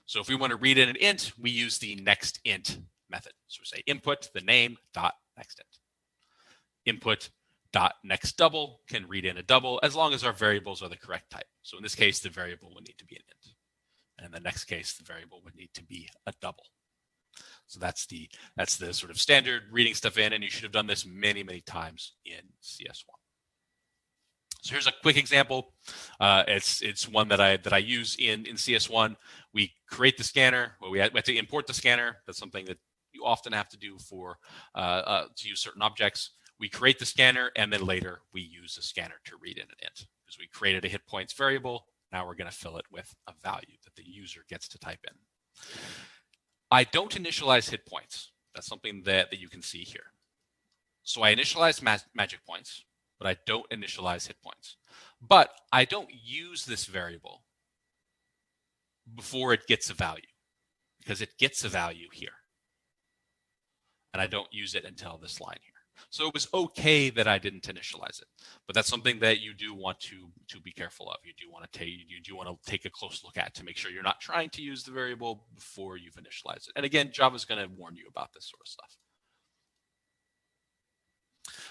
So if we want to read in an int, we use the next int method. So we say input the name dot next int. Input dot next double can read in a double as long as our variables are the correct type. So in this case, the variable would need to be an int. And in the next case, the variable would need to be a double. So that's the sort of standard reading stuff in, and you should have done this many, many times in CS1. So here's a quick example. It's one that I use in CS1. We create the scanner. Well, we have to import the scanner. That's something that you often have to do for to use certain objects. We create the scanner, and then later we use the scanner to read in an int. Because we created a hit points variable, now we're going to fill it with a value that the user gets to type in. I don't initialize hit points. That's something that you can see here. So I initialize magic points, but I don't initialize hit points. But I don't use this variable before it gets a value, because it gets a value here. And I don't use it until this line here. So it was okay that I didn't initialize it, but that's something that you do want to be careful of. You do want to take a close look at to make sure you're not trying to use the variable before you've initialized it. And again, Java's going to warn you about this sort of stuff.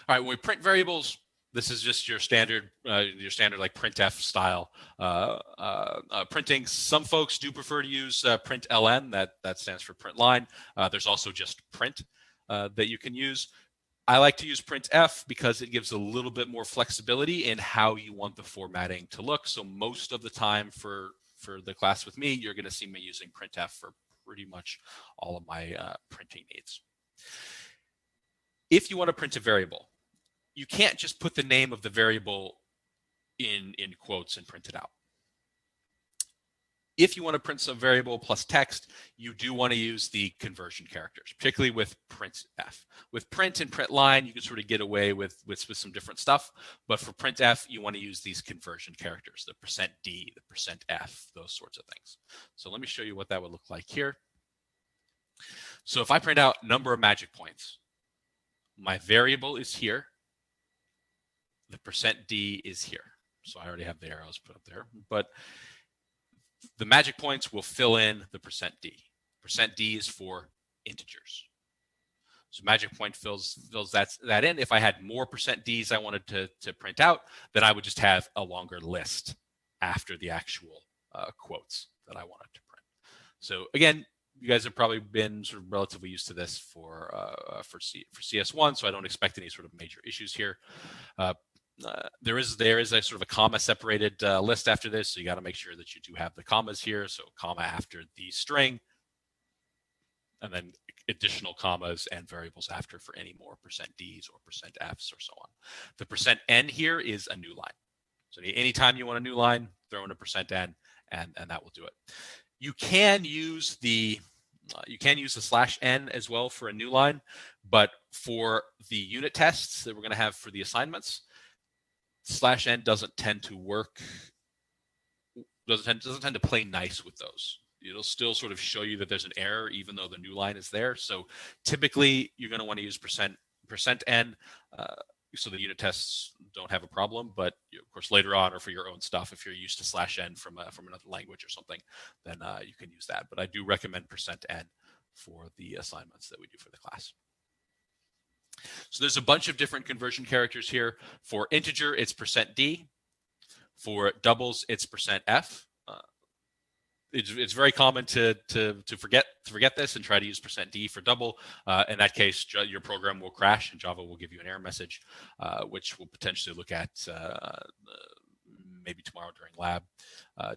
All right, when we print variables, this is just your standard like printf style printing. Some folks do prefer to use println. That stands for print line. There's also just print that you can use. I like to use printf because it gives a little bit more flexibility in how you want the formatting to look. So most of the time for the class with me, you're going to see me using printf for pretty much all of my printing needs. If you want to print a variable, you can't just put the name of the variable in quotes and print it out. If you want to print some variable plus text, you do want to use the conversion characters, particularly with printf. With print and print line, you can sort of get away with some different stuff. But for printf, you want to use these conversion characters, the %d, the %f, those sorts of things. So let me show you what that would look like here. So if I print out number of magic points, my variable is here. The %d is here. So I already have the arrows put up there. But the magic points will fill in the %d. %d is for integers. So magic point fills that in. If I had more %ds I wanted to print out, then I would just have a longer list after the actual quotes that I wanted to print. So again, you guys have probably been sort of relatively used to this for CS1, so I don't expect any sort of major issues here. There is a sort of a comma separated list after this, so you got to make sure that you do have the commas here. So comma after the string, and then additional commas and variables after for any more %ds or %fs or so on. The %n here is a new line. So anytime you want a new line, throw in a %n, and that will do it. You can use the /n as well for a new line, but for the unit tests that we're going to have for the assignments, /n doesn't tend to work. Doesn't tend to play nice with those. It'll still sort of show you that there's an error even though the new line is there. So typically you're going to want to use %n so the unit tests don't have a problem. But of course later on, or for your own stuff, if you're used to /n from another language or something, then you can use that. But I do recommend %n for the assignments that we do for the class. So there's a bunch of different conversion characters here. For integer, it's %d. For doubles, it's %f. It's very common to forget this and try to use %d for double. In that case, your program will crash and Java will give you an error message, which we'll potentially look at maybe tomorrow during lab,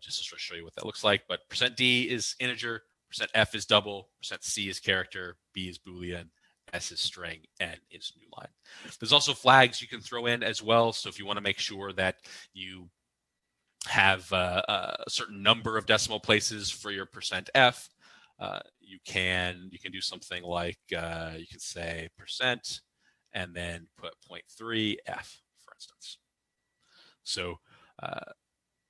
just to sort of show you what that looks like. But %d is integer, %f is double, %c is character, b is Boolean, S is string, N is new line. There's also flags you can throw in as well. So if you want to make sure that you have a certain number of decimal places for your %f, you can do something like you could say % and then put 0.3f, for instance. So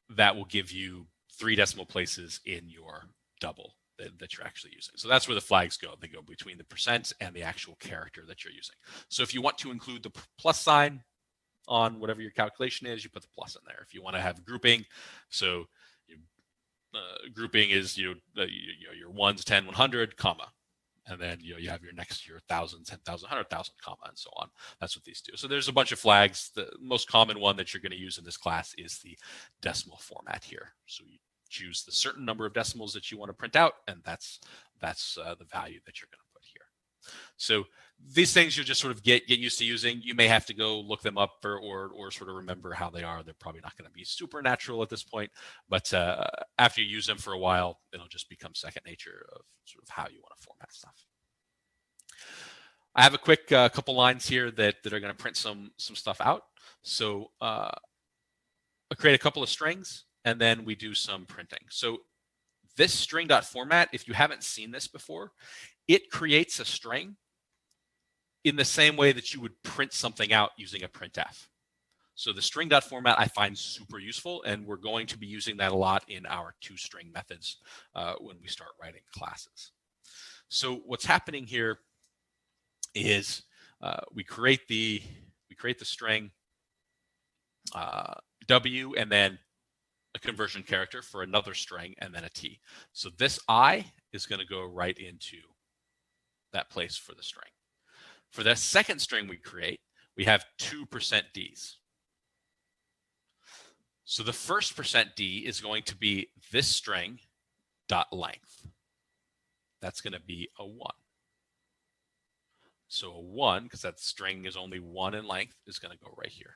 that will give you 3 decimal places in your double that you're actually using. So that's where the flags go. They go between the % and the actual character that you're using. So if you want to include the plus sign on whatever your calculation is, you put the plus in there. If you want to have grouping, so grouping is your 1s, 10, 100, comma, And then you have your next year 1,000, 10,000, 100,000, comma, and so on. That's what these do. So there's a bunch of flags. The most common one that you're going to use in this class is the decimal format here. So you choose the certain number of decimals that you want to print out, and that's the value that you're going to put here. So these things you just sort of get used to using. You may have to go look them up or sort of remember how they are. They're probably not going to be supernatural at this point, but after you use them for a while, it'll just become second nature of sort of how you want to format stuff. I have a quick couple lines here that are going to print some stuff out. So I'll create a couple of strings, and then we do some printing. So this string.format, if you haven't seen this before, it creates a string in the same way that you would print something out using a printf. So the string.format I find super useful, and we're going to be using that a lot in our toString methods when we start writing classes. So what's happening here is we create the string w and then a conversion character for another string and then a t. So this I is going to go right into that place for the string. For the second string we create, we have two %ds. So the first %d is going to be this string dot length. That's going to be a 1. So a 1, because that string is only 1 in length, is going to go right here.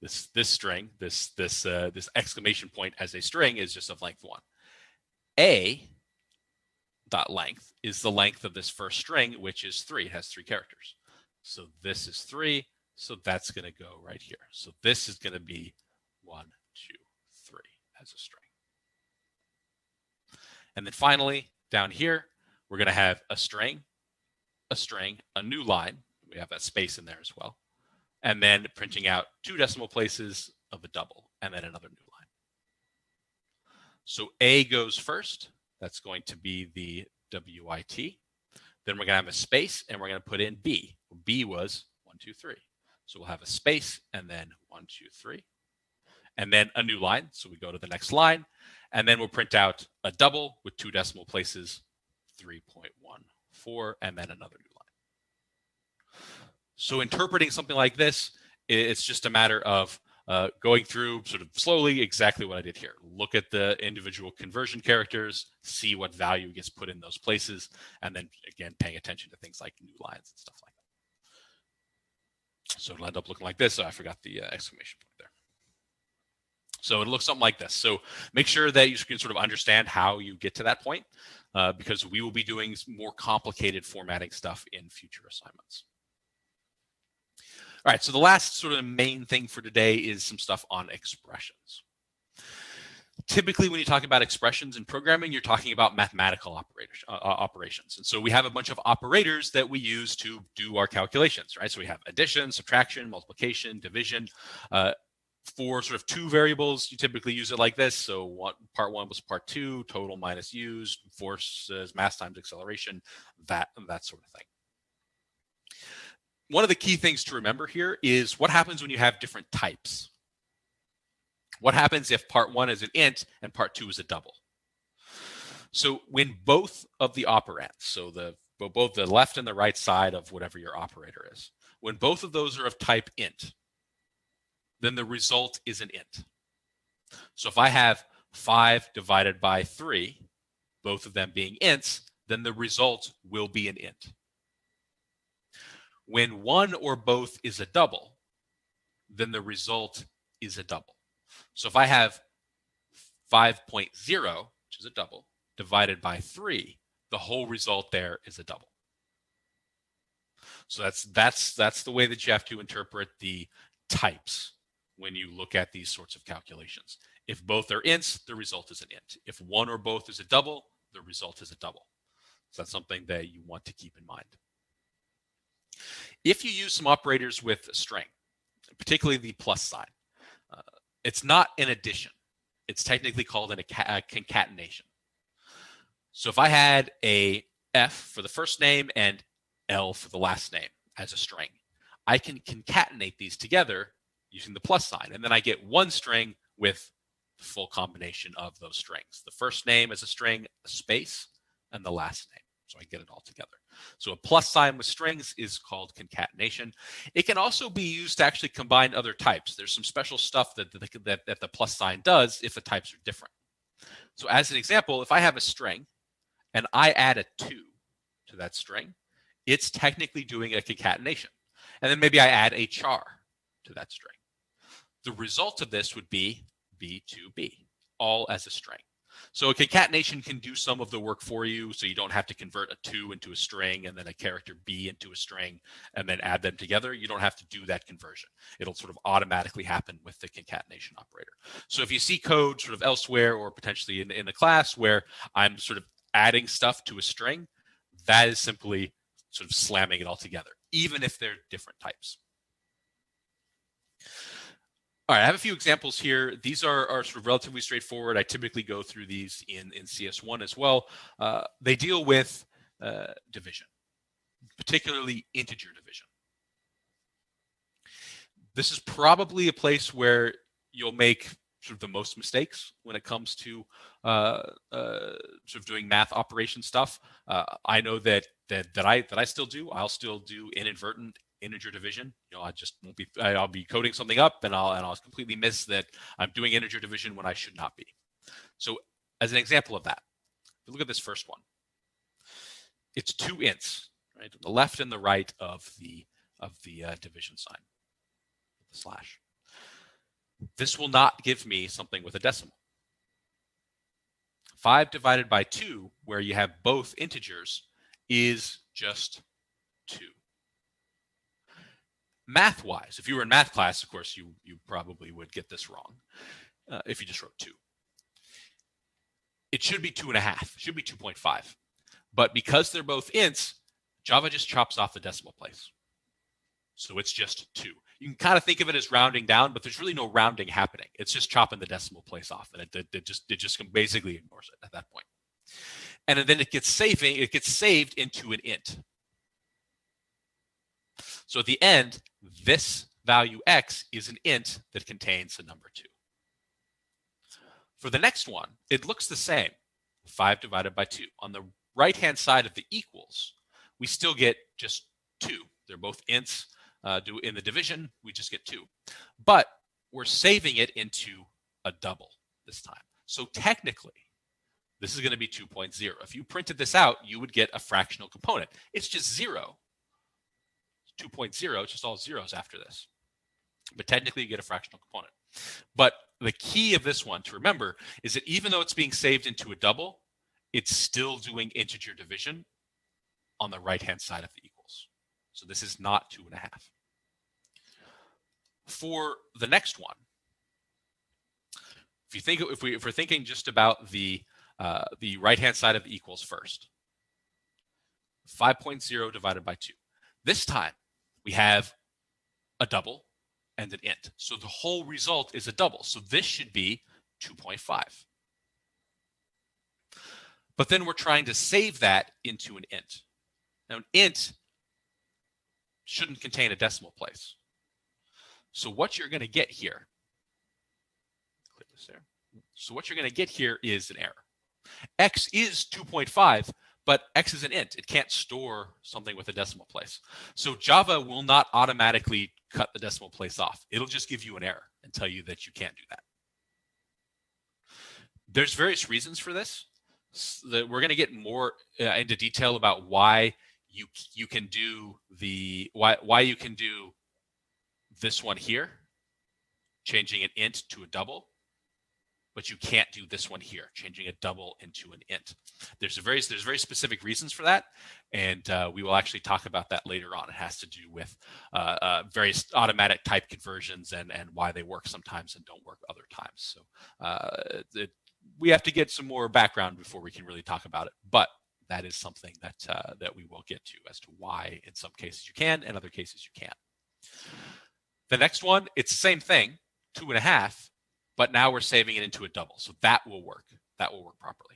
This string, this exclamation point as a string is just of length 1. A dot length is the length of this first string, which is 3. It has 3 characters. So this is 3. So that's going to go right here. So this is going to be 1, 2, 3 as a string. And then finally, down here, we're going to have a string, a new line. We have that space in there as well. And then printing out 2 decimal places of a double, and then another new line. So A goes first. That's going to be the WIT. Then we're going to have a space, and we're going to put in B. B was 1, 2, 3. So we'll have a space, and then 1, 2, 3. And then a new line. So we go to the next line, and then we'll print out a double with 2 decimal places, 3.14, and then another new line. So interpreting something like this, it's just a matter of going through sort of slowly exactly what I did here. Look at the individual conversion characters, see what value gets put in those places, and then again paying attention to things like new lines and stuff like that. So it'll end up looking like this. I forgot the exclamation point there. So it looks something like this. So make sure that you can sort of understand how you get to that point, because we will be doing more complicated formatting stuff in future assignments. All right, so the last sort of main thing for today is some stuff on expressions. Typically, when you talk about expressions in programming, you're talking about mathematical operations. And so we have a bunch of operators that we use to do our calculations, right? So we have addition, subtraction, multiplication, division. For sort of 2 variables, you typically use it like this. So part 1 was part 2, total minus used, forces, mass times acceleration, that sort of thing. One of the key things to remember here is what happens when you have different types. What happens if part 1 is an int and part 2 is a double? So when both of the operands, so both the left and the right side of whatever your operator is, when both of those are of type int, then the result is an int. So if I have 5 divided by 3, both of them being ints, then the result will be an int. When one or both is a double, then the result is a double. So if I have 5.0, which is a double, divided by 3, the whole result there is a double. So that's the way that you have to interpret the types when you look at these sorts of calculations. If both are ints, the result is an int. If one or both is a double, the result is a double. So that's something that you want to keep in mind. If you use some operators with a string, particularly the plus sign, it's not an addition. It's technically called a concatenation. So if I had a F for the first name and L for the last name as a string, I can concatenate these together using the plus sign. And then I get one string with the full combination of those strings. The first name as a string, a space, and the last name. So I get it all together. So a plus sign with strings is called concatenation. It can also be used to actually combine other types. There's some special stuff that the plus sign does if the types are different. So as an example, if I have a string and I add a 2 to that string, it's technically doing a concatenation. And then maybe I add a char to that string. The result of this would be B2B, all as a string. So a concatenation can do some of the work for you, so you don't have to convert a 2 into a string and then a character B into a string and then add them together. You don't have to do that conversion. It'll sort of automatically happen with the concatenation operator. So if you see code sort of elsewhere or potentially in the class where I'm sort of adding stuff to a string, that is simply sort of slamming it all together, even if they're different types. All right, I have a few examples here. These are sort of relatively straightforward. I typically go through these in CS1 as well. They deal with division, particularly integer division. This is probably a place where you'll make sort of the most mistakes when it comes to sort of doing math operation stuff. I know that I still do. I'll still do inadvertent integer division. I just won't be. I'll be coding something up, and I'll completely miss that I'm doing integer division when I should not be. So, as an example of that, look at this first one. It's 2 ints, right, the left and the right of the division sign, the slash. This will not give me something with a decimal. 5 divided by 2, where you have both integers, is just 2. Math-wise, if you were in math class, of course, you probably would get this wrong if you just wrote 2. It should be 2.5. It should be 2.5. But because they're both ints, Java just chops off the decimal place. So it's just 2. You can kind of think of it as rounding down, but there's really no rounding happening. It's just chopping the decimal place off, and it just basically ignores it at that point. And then it gets saved into an int. So at the end, this value x is an int that contains the number 2. For the next one, it looks the same, 5 divided by 2. On the right-hand side of the equals, we still get just 2. They're both ints. In the division, we just get 2. But we're saving it into a double this time. So technically, this is going to be 2.0. If you printed this out, you would get a fractional component. It's just 0. 2.0, it's just all zeros after this. But technically, you get a fractional component. But the key of this one to remember is that even though it's being saved into a double, it's still doing integer division on the right-hand side of the equals. So this is not 2.5. For the next one, if we're thinking just about the right-hand side of the equals first, 5.0 divided by 2. This time we have a double and an int. So the whole result is a double. So this should be 2.5. But then we're trying to save that into an int. Now, an int shouldn't contain a decimal place. So what you're going to get here, click this there. So what you're going to get here is an error. X is 2.5, but X is an int. It can't store something with a decimal place. So Java will not automatically cut the decimal place off. It'll just give you an error and tell you that you can't do that. There's various reasons for this. We're going to get more into detail about why you can do why you can do this one here, changing an int to a double, but you can't do this one here, changing a double into an int. There's very specific reasons for that, and we will actually talk about that later on. It has to do with various automatic type conversions and why they work sometimes and don't work other times. So we have to get some more background before we can really talk about it, but that is something that we will get to as to why in some cases you can and other cases you can't. The next one, it's the same thing, 2.5, but now we're saving it into a double. So that will work. That will work properly.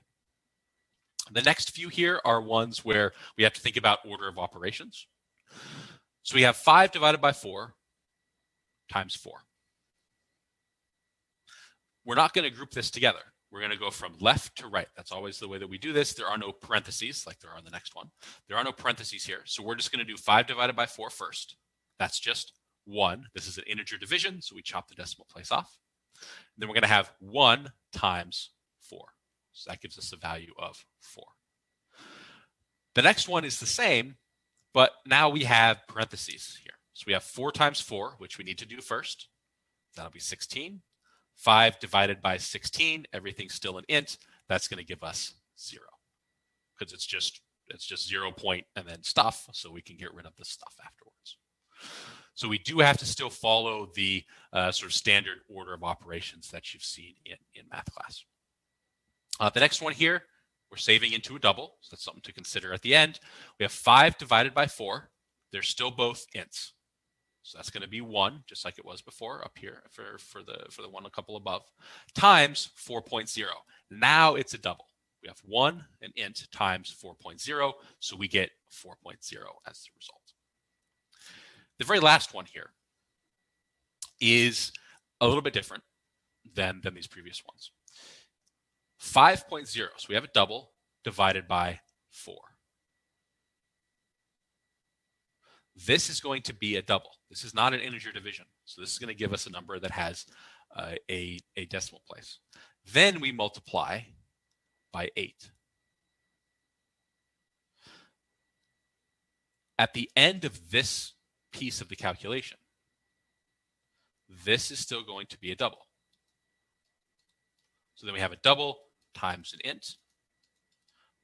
The next few here are ones where we have to think about order of operations. So we have 5 divided by 4 times 4. We're not going to group this together. we're going to go from left to right. That's always the way that we do this. There are no parentheses like there are on the next one. There are no parentheses here. So we're just going to do 5 divided by 4 first. That's just 1. This is an integer division, so we chop the decimal place off. And then we're going to have 1 times 4. So that gives us a value of 4. The next one is the same, but now we have parentheses here. So we have 4 times 4, which we need to do first. That'll be 16. 5 divided by 16, everything's still an int. That's going to give us 0 because it's just 0 point and then stuff, so we can get rid of the stuff afterwards. So we do have to still follow the sort of standard order of operations that you've seen in math class. The next one here, we're saving into a double, so that's something to consider at the end. We have 5 divided by 4. They're still both ints. So that's going to be 1, just like it was before up here for the one a couple above, times 4.0. Now it's a double. We have 1, an int, times 4.0, so we get 4.0 as the result. The very last one here is a little bit different than these previous ones. 5.0, so we have a double divided by 4. This is going to be a double. This is not an integer division. So this is going to give us a number that has a decimal place. Then we multiply by 8. At the end of this piece of the calculation, this is still going to be a double. So then we have a double times an int,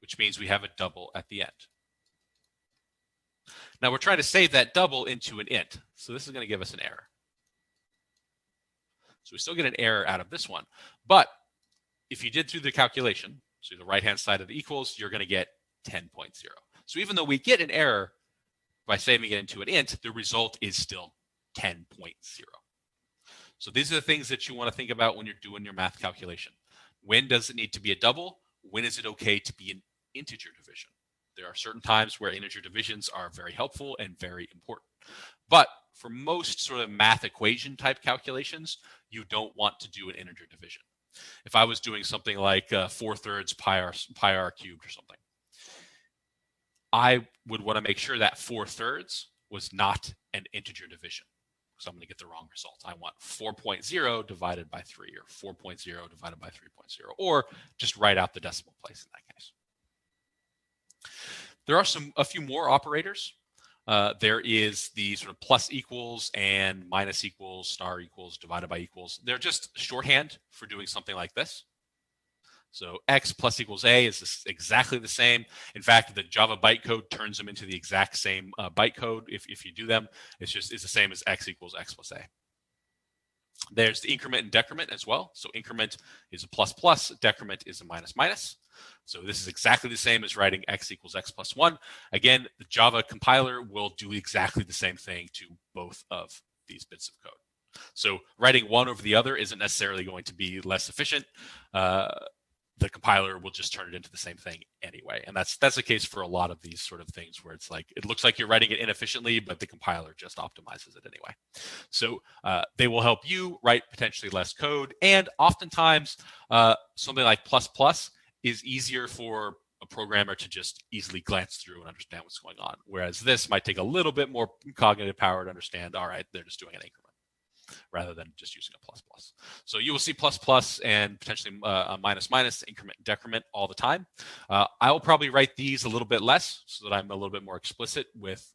which means we have a double at the end. Now we're trying to save that double into an int. So this is going to give us an error. So we still get an error out of this one. But if you did through the calculation, so the right-hand side of the equals, you're going to get 10.0. So even though we get an error by saving it into an int, the result is still 10.0. So these are the things that you want to think about when you're doing your math calculation. When does it need to be a double? When is it okay to be an integer division? There are certain times where integer divisions are very helpful and very important. But for most sort of math equation type calculations, you don't want to do an integer division. If I was doing something like 4/3 pi r cubed or something, I would want to make sure that 4/3 was not an integer division. So I'm going to get the wrong result. I want 4.0 divided by 3 or 4.0 divided by 3.0, or just write out the decimal place in that case. There are a few more operators. There is the sort of plus equals and minus equals, star equals, divided by equals. They're just shorthand for doing something like this. So x plus equals a is exactly the same. In fact, the Java bytecode turns them into the exact same bytecode. If you do them, it's the same as x equals x plus a. There's the increment and decrement as well. So increment is a plus plus, decrement is a minus minus. So this is exactly the same as writing x equals x plus 1. Again, the Java compiler will do exactly the same thing to both of these bits of code. So writing one over the other isn't necessarily going to be less efficient. The compiler will just turn it into the same thing anyway. And that's the case for a lot of these sort of things where it's like, it looks like you're writing it inefficiently, but the compiler just optimizes it anyway. So they will help you write potentially less code. And oftentimes something like plus plus is easier for a programmer to just easily glance through and understand what's going on. Whereas this might take a little bit more cognitive power to understand, all right, they're just doing an increment rather than just using a plus plus. So you will see plus plus and potentially a minus minus, increment and decrement all the time. I will probably write these a little bit less so that I'm a little bit more explicit with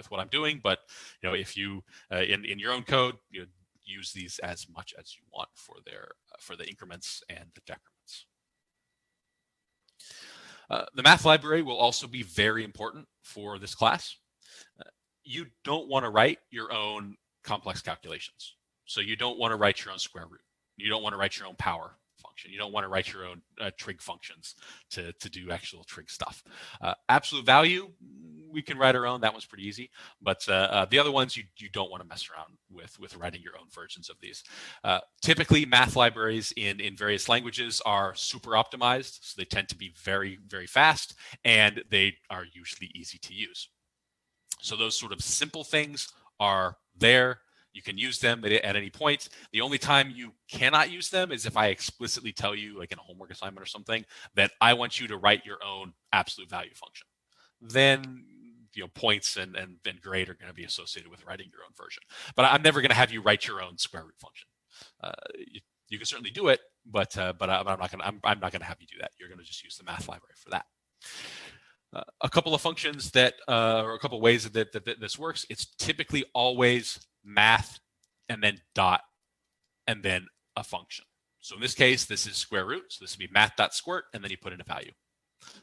what I'm doing. But if you in your own code, use these as much as you want for the increments and the decrements. The math library will also be very important for this class. You don't want to write your own complex calculations. So you don't want to write your own square root. You don't want to write your own power function. You don't want to write your own trig functions to do actual trig stuff. Absolute value, we can write our own. That one's pretty easy. But the other ones, you don't want to mess around with writing your own versions of these. Typically, math libraries in various languages are super optimized. So they tend to be very, very fast, and they are usually easy to use. So those sort of simple things are there. You can use them at any point. The only time you cannot use them is if I explicitly tell you, like in a homework assignment or something, that I want you to write your own absolute value function. Then points and grade are going to be associated with writing your own version. But I'm never going to have you write your own square root function. You can certainly do it, but I'm not going to have you do that. You're going to just use the math library for that. A couple of functions that, or a couple of ways that this works. It's typically always math and then dot and then a function. So in this case, this is square root. So this would be math.squirt, and then you put in a value.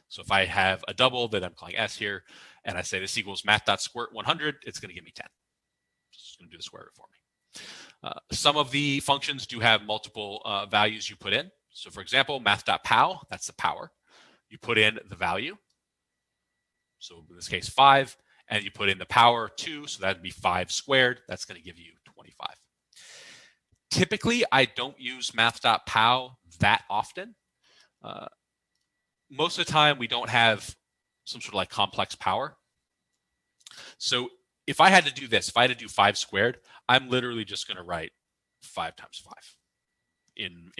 So if I have a double that I'm calling s here, and I say this equals math.squirt 100, it's going to give me 10. It's going to do the square root for me. Some of the functions do have multiple values you put in. So for example, math.pow, that's the power. You put in the value. So in this case, 5, and you put in the power 2, so that'd be 5 squared. That's going to give you 25. Typically, I don't use math.pow that often. Most of the time, we don't have some sort of like complex power. So if I had to do this, if I had to do 5 squared, I'm literally just going to write 5 times 5 in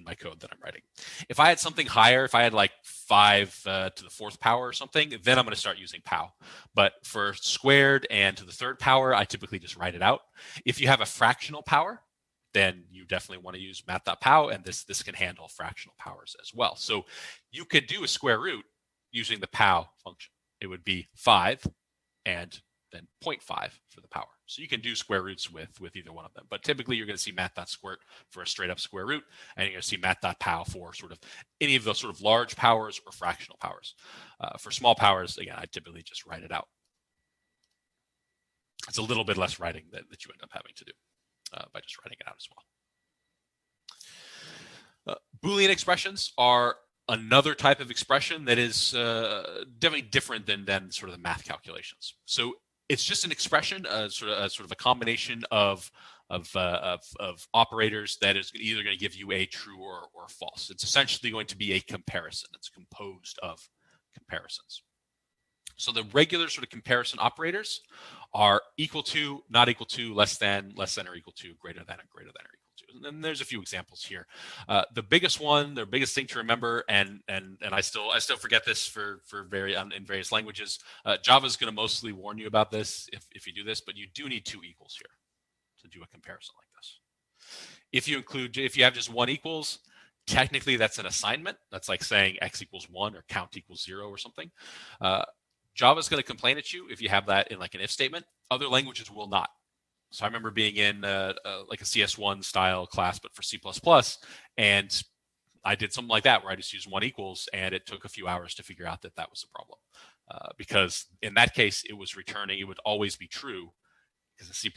my code that I'm writing. If I had something higher, if I had like 5 to the 4th power or something, then I'm going to start using pow. But for squared and to the 3rd power, I typically just write it out. If you have a fractional power, then you definitely want to use math.pow, and this can handle fractional powers as well. So you could do a square root using the pow function. It would be 5 and then 0.5 for the power. So you can do square roots with either one of them. But typically you're going to see math.squirt for a straight up square root, and you're going to see math.pow for sort of any of those sort of large powers or fractional powers. For small powers, again, I typically just write it out. It's a little bit less writing that you end up having to do by just writing it out as well. Boolean expressions are another type of expression that is definitely different than sort of the math calculations. So it's just an expression, sort of a combination of operators that is either going to give you a true or false. It's essentially going to be a comparison. It's composed of comparisons. So the regular sort of comparison operators are equal to, not equal to, less than or equal to, greater than or greater than or equal to. And then there's a few examples here. The biggest one, the biggest thing to remember, and I still forget this in various languages. Java is going to mostly warn you about this if you do this, but you do need 2 equals here to do a comparison like this. If you have just 1 equals, technically that's an assignment. That's like saying x equals 1 or count equals 0 or something. Java is going to complain at you if you have that in like an if statement. Other languages will not. So I remember being in like a CS1 style class, but for C++, and I did something like that where I just used 1 equals, and it took a few hours to figure out that was the problem. Because in that case, it would always be true, because in C++,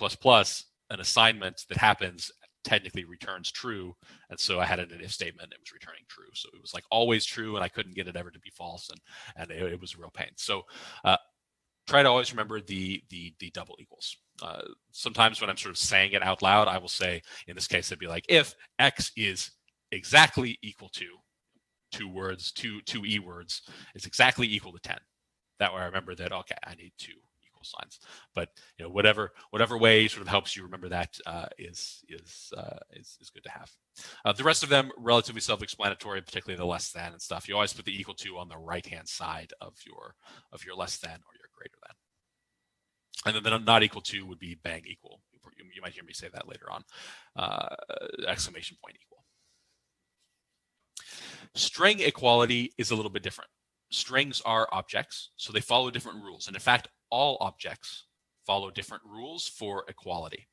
an assignment that happens technically returns true, and so I had it in an if statement, it was returning true. So it was like always true, and I couldn't get it ever to be false, and it was a real pain. So try to always remember the double equals. Sometimes when I'm sort of saying it out loud, I will say, in this case, it'd be like, if x is exactly equal to 2 E words, is exactly equal to 10. That way I remember that, okay, I need 2 equal signs. But whatever way sort of helps you remember that is good to have. The rest of them relatively self-explanatory, particularly the less than and stuff. You always put the equal to on the right-hand side of your less than or your greater than. And then the not equal to would be bang equal. You might hear me say that later on. Exclamation point equal. String equality is a little bit different. Strings are objects, so they follow different rules. And in fact, all objects follow different rules for equality.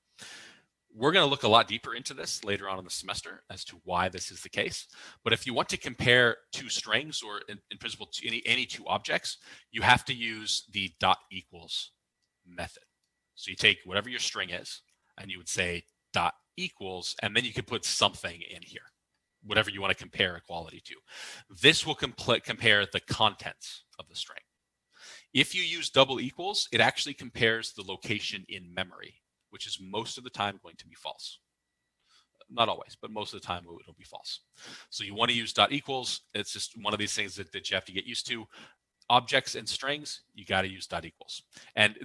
We're going to look a lot deeper into this later on in the semester as to why this is the case. But if you want to compare 2 strings, or in principle any 2 objects, you have to use the dot equals method. So you take whatever your string is, and you would say dot equals, and then you can put something in here, whatever you want to compare equality to. This will compare the contents of the string. If you use double equals, it actually compares the location in memory, which is most of the time going to be false. Not always, but most of the time it'll be false. So you want to use dot equals. It's just one of these things that you have to get used to. Objects and strings, you got to use dot equals. And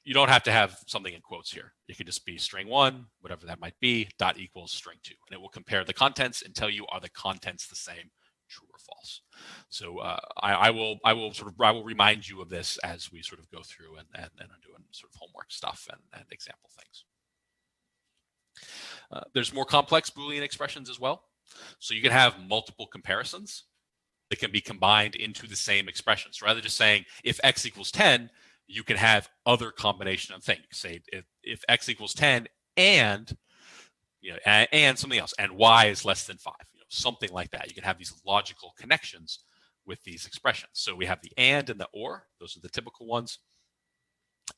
you don't have to have something in quotes here. It could just be string 1, whatever that might be, dot equals string 2. And it will compare the contents and tell you, are the contents the same, true or false. So I will remind you of this as we sort of go through and doing sort of homework stuff and example things. There's more complex Boolean expressions as well. So you can have multiple comparisons that can be combined into the same expression. So rather than just saying if x equals 10, you can have other combination of things. Say if x equals 10 and and something else, and y is less than 5, something like that. You can have these logical connections with these expressions. So we have the and the or. Those are the typical ones.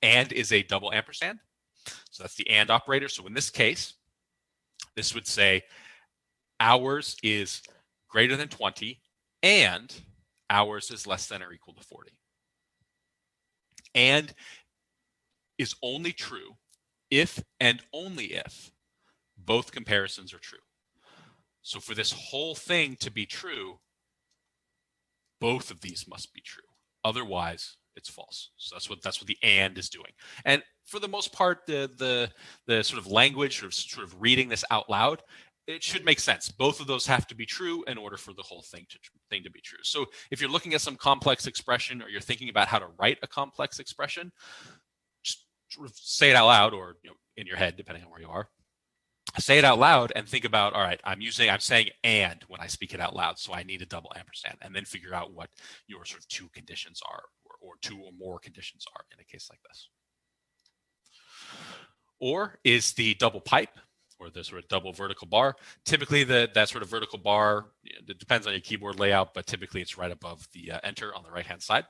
And is a double ampersand. So that's the and operator. So in this case, this would say hours is greater than 20 and hours is less than or equal to 40. And is only true if and only if both comparisons are true. So for this whole thing to be true, both of these must be true. Otherwise, it's false. So that's what the and is doing. And for the most part, the sort of language or sort of reading this out loud, it should make sense. Both of those have to be true in order for the whole thing to be true. So if you're looking at some complex expression or you're thinking about how to write a complex expression, just sort of say it out loud or in your head, depending on where you are. Say it out loud and think about, all right, I'm saying and when I speak it out loud, so I need a double ampersand, and then figure out what your sort of two conditions are or two or more conditions are in a case like this. Or is the double pipe or the sort of double vertical bar. Typically that sort of vertical bar, it depends on your keyboard layout, but typically it's right above the enter on the right-hand side.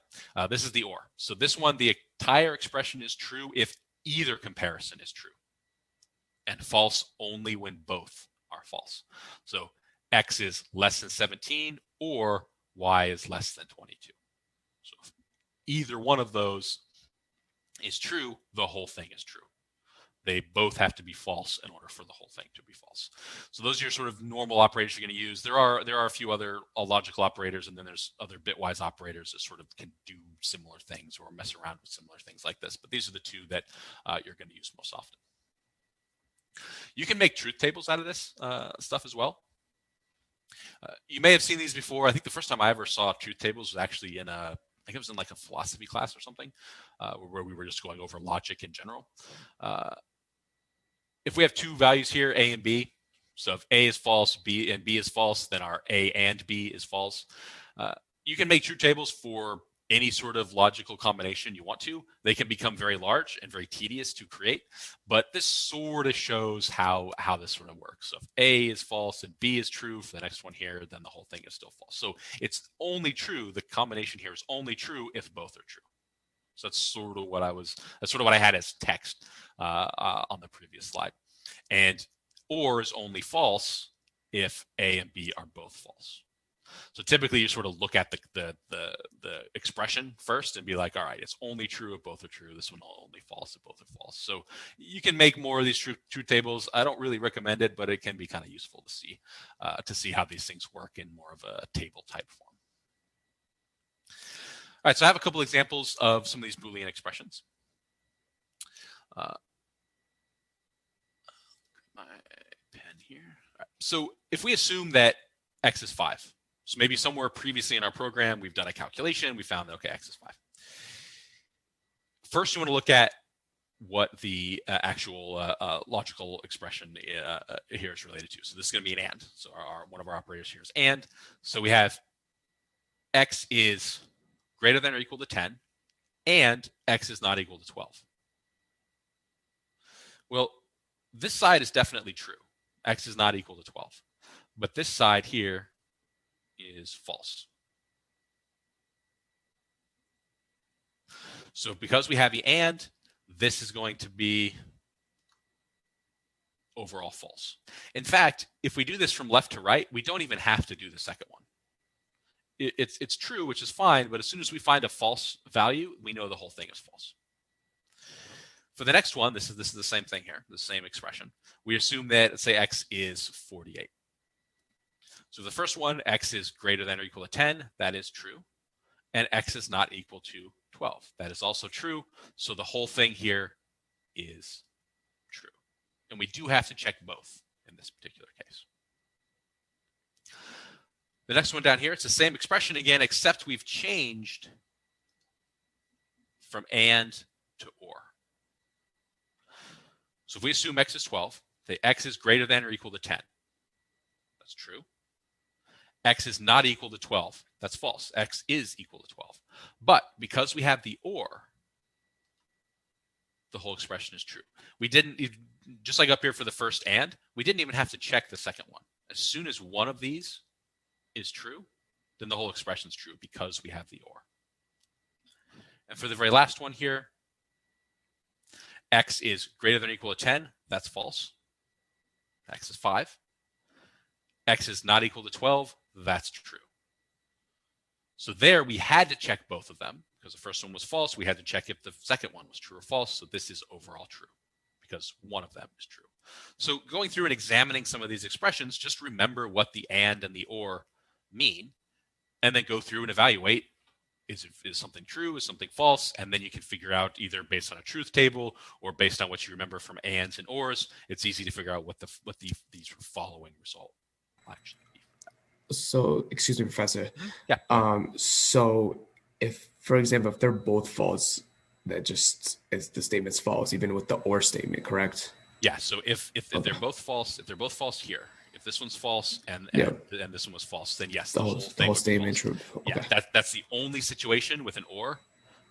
This is the or. So this one, the entire expression is true if either comparison is true, and false only when both are false. So x is less than 17 or y is less than 22. So if either one of those is true, the whole thing is true. They both have to be false in order for the whole thing to be false. So those are your sort of normal operators you're going to use. There are a few other logical operators, and then there's other bitwise operators that sort of can do similar things or mess around with similar things like this. But these are the two that you're going to use most often. You can make truth tables out of this stuff as well. You may have seen these before. I think the first time I ever saw truth tables was actually in I think it was in like a philosophy class or something, where we were just going over logic in general. If we have two values here, A and B, so if A is false, B and B is false, then our A and B is false. You can make truth tables for any sort of logical combination you want to. They can become very large and very tedious to create, but this sort of shows how this sort of works. So if A is false and B is true for the next one here, then the whole thing is still false. So it's only true, the combination here is only true if both are true. So that's sort of what I had as text on the previous slide. And or is only false if A and B are both false. So typically you sort of look at the expression first and be like, all right, it's only true if both are true. This one only false if both are false. So you can make more of these truth tables. I don't really recommend it, but it can be kind of useful to see how these things work in more of a table type form. All right, so I have a couple examples of some of these Boolean expressions. My pen here. All right, so if we assume that x is 5, so maybe somewhere previously in our program, we've done a calculation. We found that, okay, x is 5. First, you want to look at what the actual logical expression here is related to. So this is going to be an and. So one of our operators here is and. So we have x is greater than or equal to 10, and x is not equal to 12. Well, this side is definitely true. X is not equal to 12. But this side here is false. So because we have the and, this is going to be overall false. In fact, if we do this from left to right, we don't even have to do the second one. It's true, which is fine, but as soon as we find a false value, we know the whole thing is false. For the next one, this is the same thing here, the same expression. We assume that, let's say, x is 48. So the first one, x is greater than or equal to 10. That is true. And x is not equal to 12. That is also true. So the whole thing here is true. And we do have to check both in this particular case. The next one down here, it's the same expression again, except we've changed from and to or. So if we assume x is 12, say x is greater than or equal to 10. That's true. X is not equal to 12. That's false. X is equal to 12. But because we have the or, the whole expression is true. We didn't, just like up here for the first and, we didn't even have to check the second one. As soon as one of these is true, then the whole expression is true because we have the or. And for the very last one here, x is greater than or equal to 10. That's false. X is 5. X is not equal to 12. That's true. So there we had to check both of them because the first one was false. We had to check if the second one was true or false. So this is overall true because one of them is true. So going through and examining some of these expressions, just remember what the and the or mean, and then go through and evaluate, is something true, is something false, and then you can figure out either based on a truth table or based on what you remember from ands and ors. It's easy to figure out what the following result actually be. So, excuse me, Professor. Yeah. So if, for example, if they're both false, that just is the statement's false, even with the or statement, correct? Yeah. So if they're both false, if they're both false here, if this one's false and this one was false, then yes, the whole statement true. Okay. Yeah, that's the only situation with an or.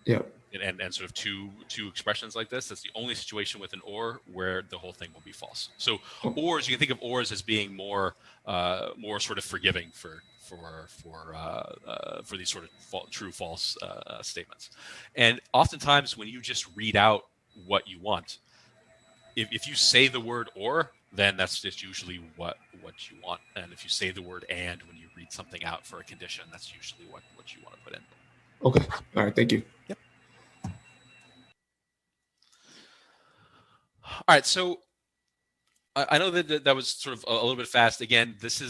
Yeah. And sort of two expressions like this, that's the only situation with an or where the whole thing will be false. So ors, you can think of ors as being more sort of forgiving for these sort of true false statements. And oftentimes when you just read out what you want, if you say the word or, then that's just usually what you want. And if you say the word and when you read something out for a condition, that's usually what you want to put in. Okay. All right. Thank you. Yep. All right. So I know that was sort of a little bit fast. Again, this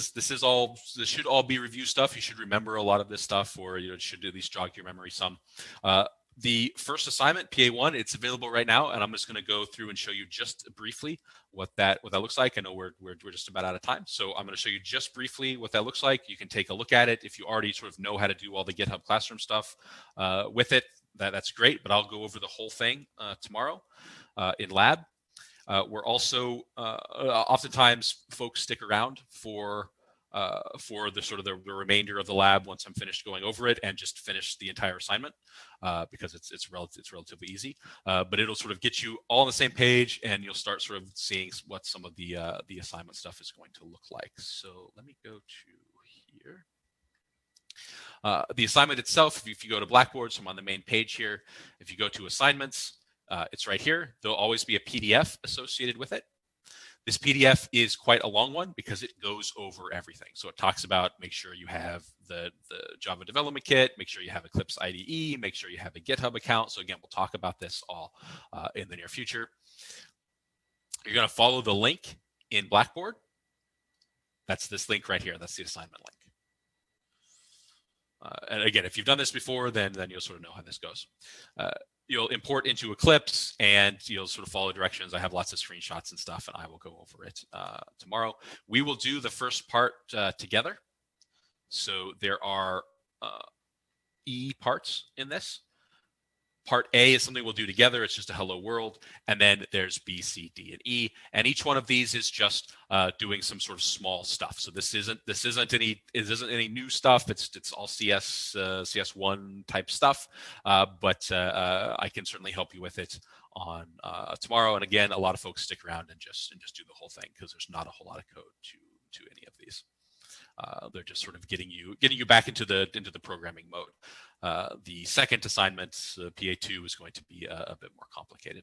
should all be review stuff. You should remember a lot of this stuff, or it should at least jog your memory some. The first assignment, PA1, it's available right now, and I'm just going to go through and show you just briefly what that looks like. I know we're just about out of time, so I'm going to show you just briefly what that looks like. You can take a look at it if you already sort of know how to do all the GitHub Classroom stuff with it. That's great, but I'll go over the whole thing tomorrow in lab. We're also oftentimes folks stick around for the sort of the remainder of the lab once I'm finished going over it and just finish the entire assignment because it's relatively easy. But it'll sort of get you all on the same page, and you'll start sort of seeing what some of the assignment stuff is going to look like. So let me go to here. The assignment itself, if you go to Blackboard, so I'm on the main page here. If you go to assignments, it's right here. There'll always be a PDF associated with it. This PDF is quite a long one because it goes over everything. So it talks about make sure you have the Java development kit, make sure you have Eclipse IDE, make sure you have a GitHub account. So again, we'll talk about this all in the near future. You're going to follow the link in Blackboard. That's this link right here. That's the assignment link. And again, if you've done this before, then you'll sort of know how this goes. You'll import into Eclipse and you'll sort of follow directions. I have lots of screenshots and stuff, and I will go over it tomorrow. We will do the first part together. So there are E parts in this. Part A is something we'll do together. It's just a hello world. And then there's B, C, D, and E. And each one of these is just doing some sort of small stuff. So this isn't any new stuff. It's all CS1 type stuff. But I can certainly help you with it on tomorrow. And again, a lot of folks stick around and just do the whole thing because there's not a whole lot of code to any of these. They're just sort of getting you back into the programming mode. The second assignment, PA2, is going to be a bit more complicated,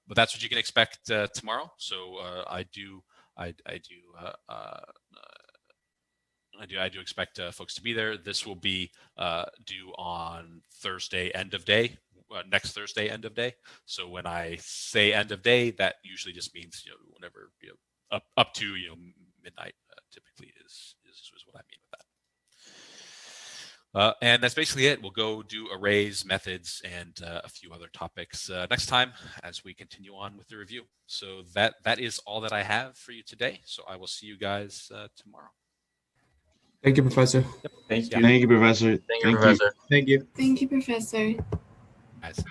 but that's what you can expect tomorrow. So I do expect folks to be there. This will be due on Thursday, end of day. Next Thursday, end of day. So when I say end of day, that usually just means whenever up to midnight. Typically is what I mean with that. And that's basically it. We'll go do arrays, methods, and a few other topics next time as we continue on with the review. So that is all that I have for you today. So I will see you guys tomorrow. Thank you, Professor. Yep. Thank Yeah. you. Thank you, Professor. Thank you, Professor. Thank you. Thank you, Professor. Guys.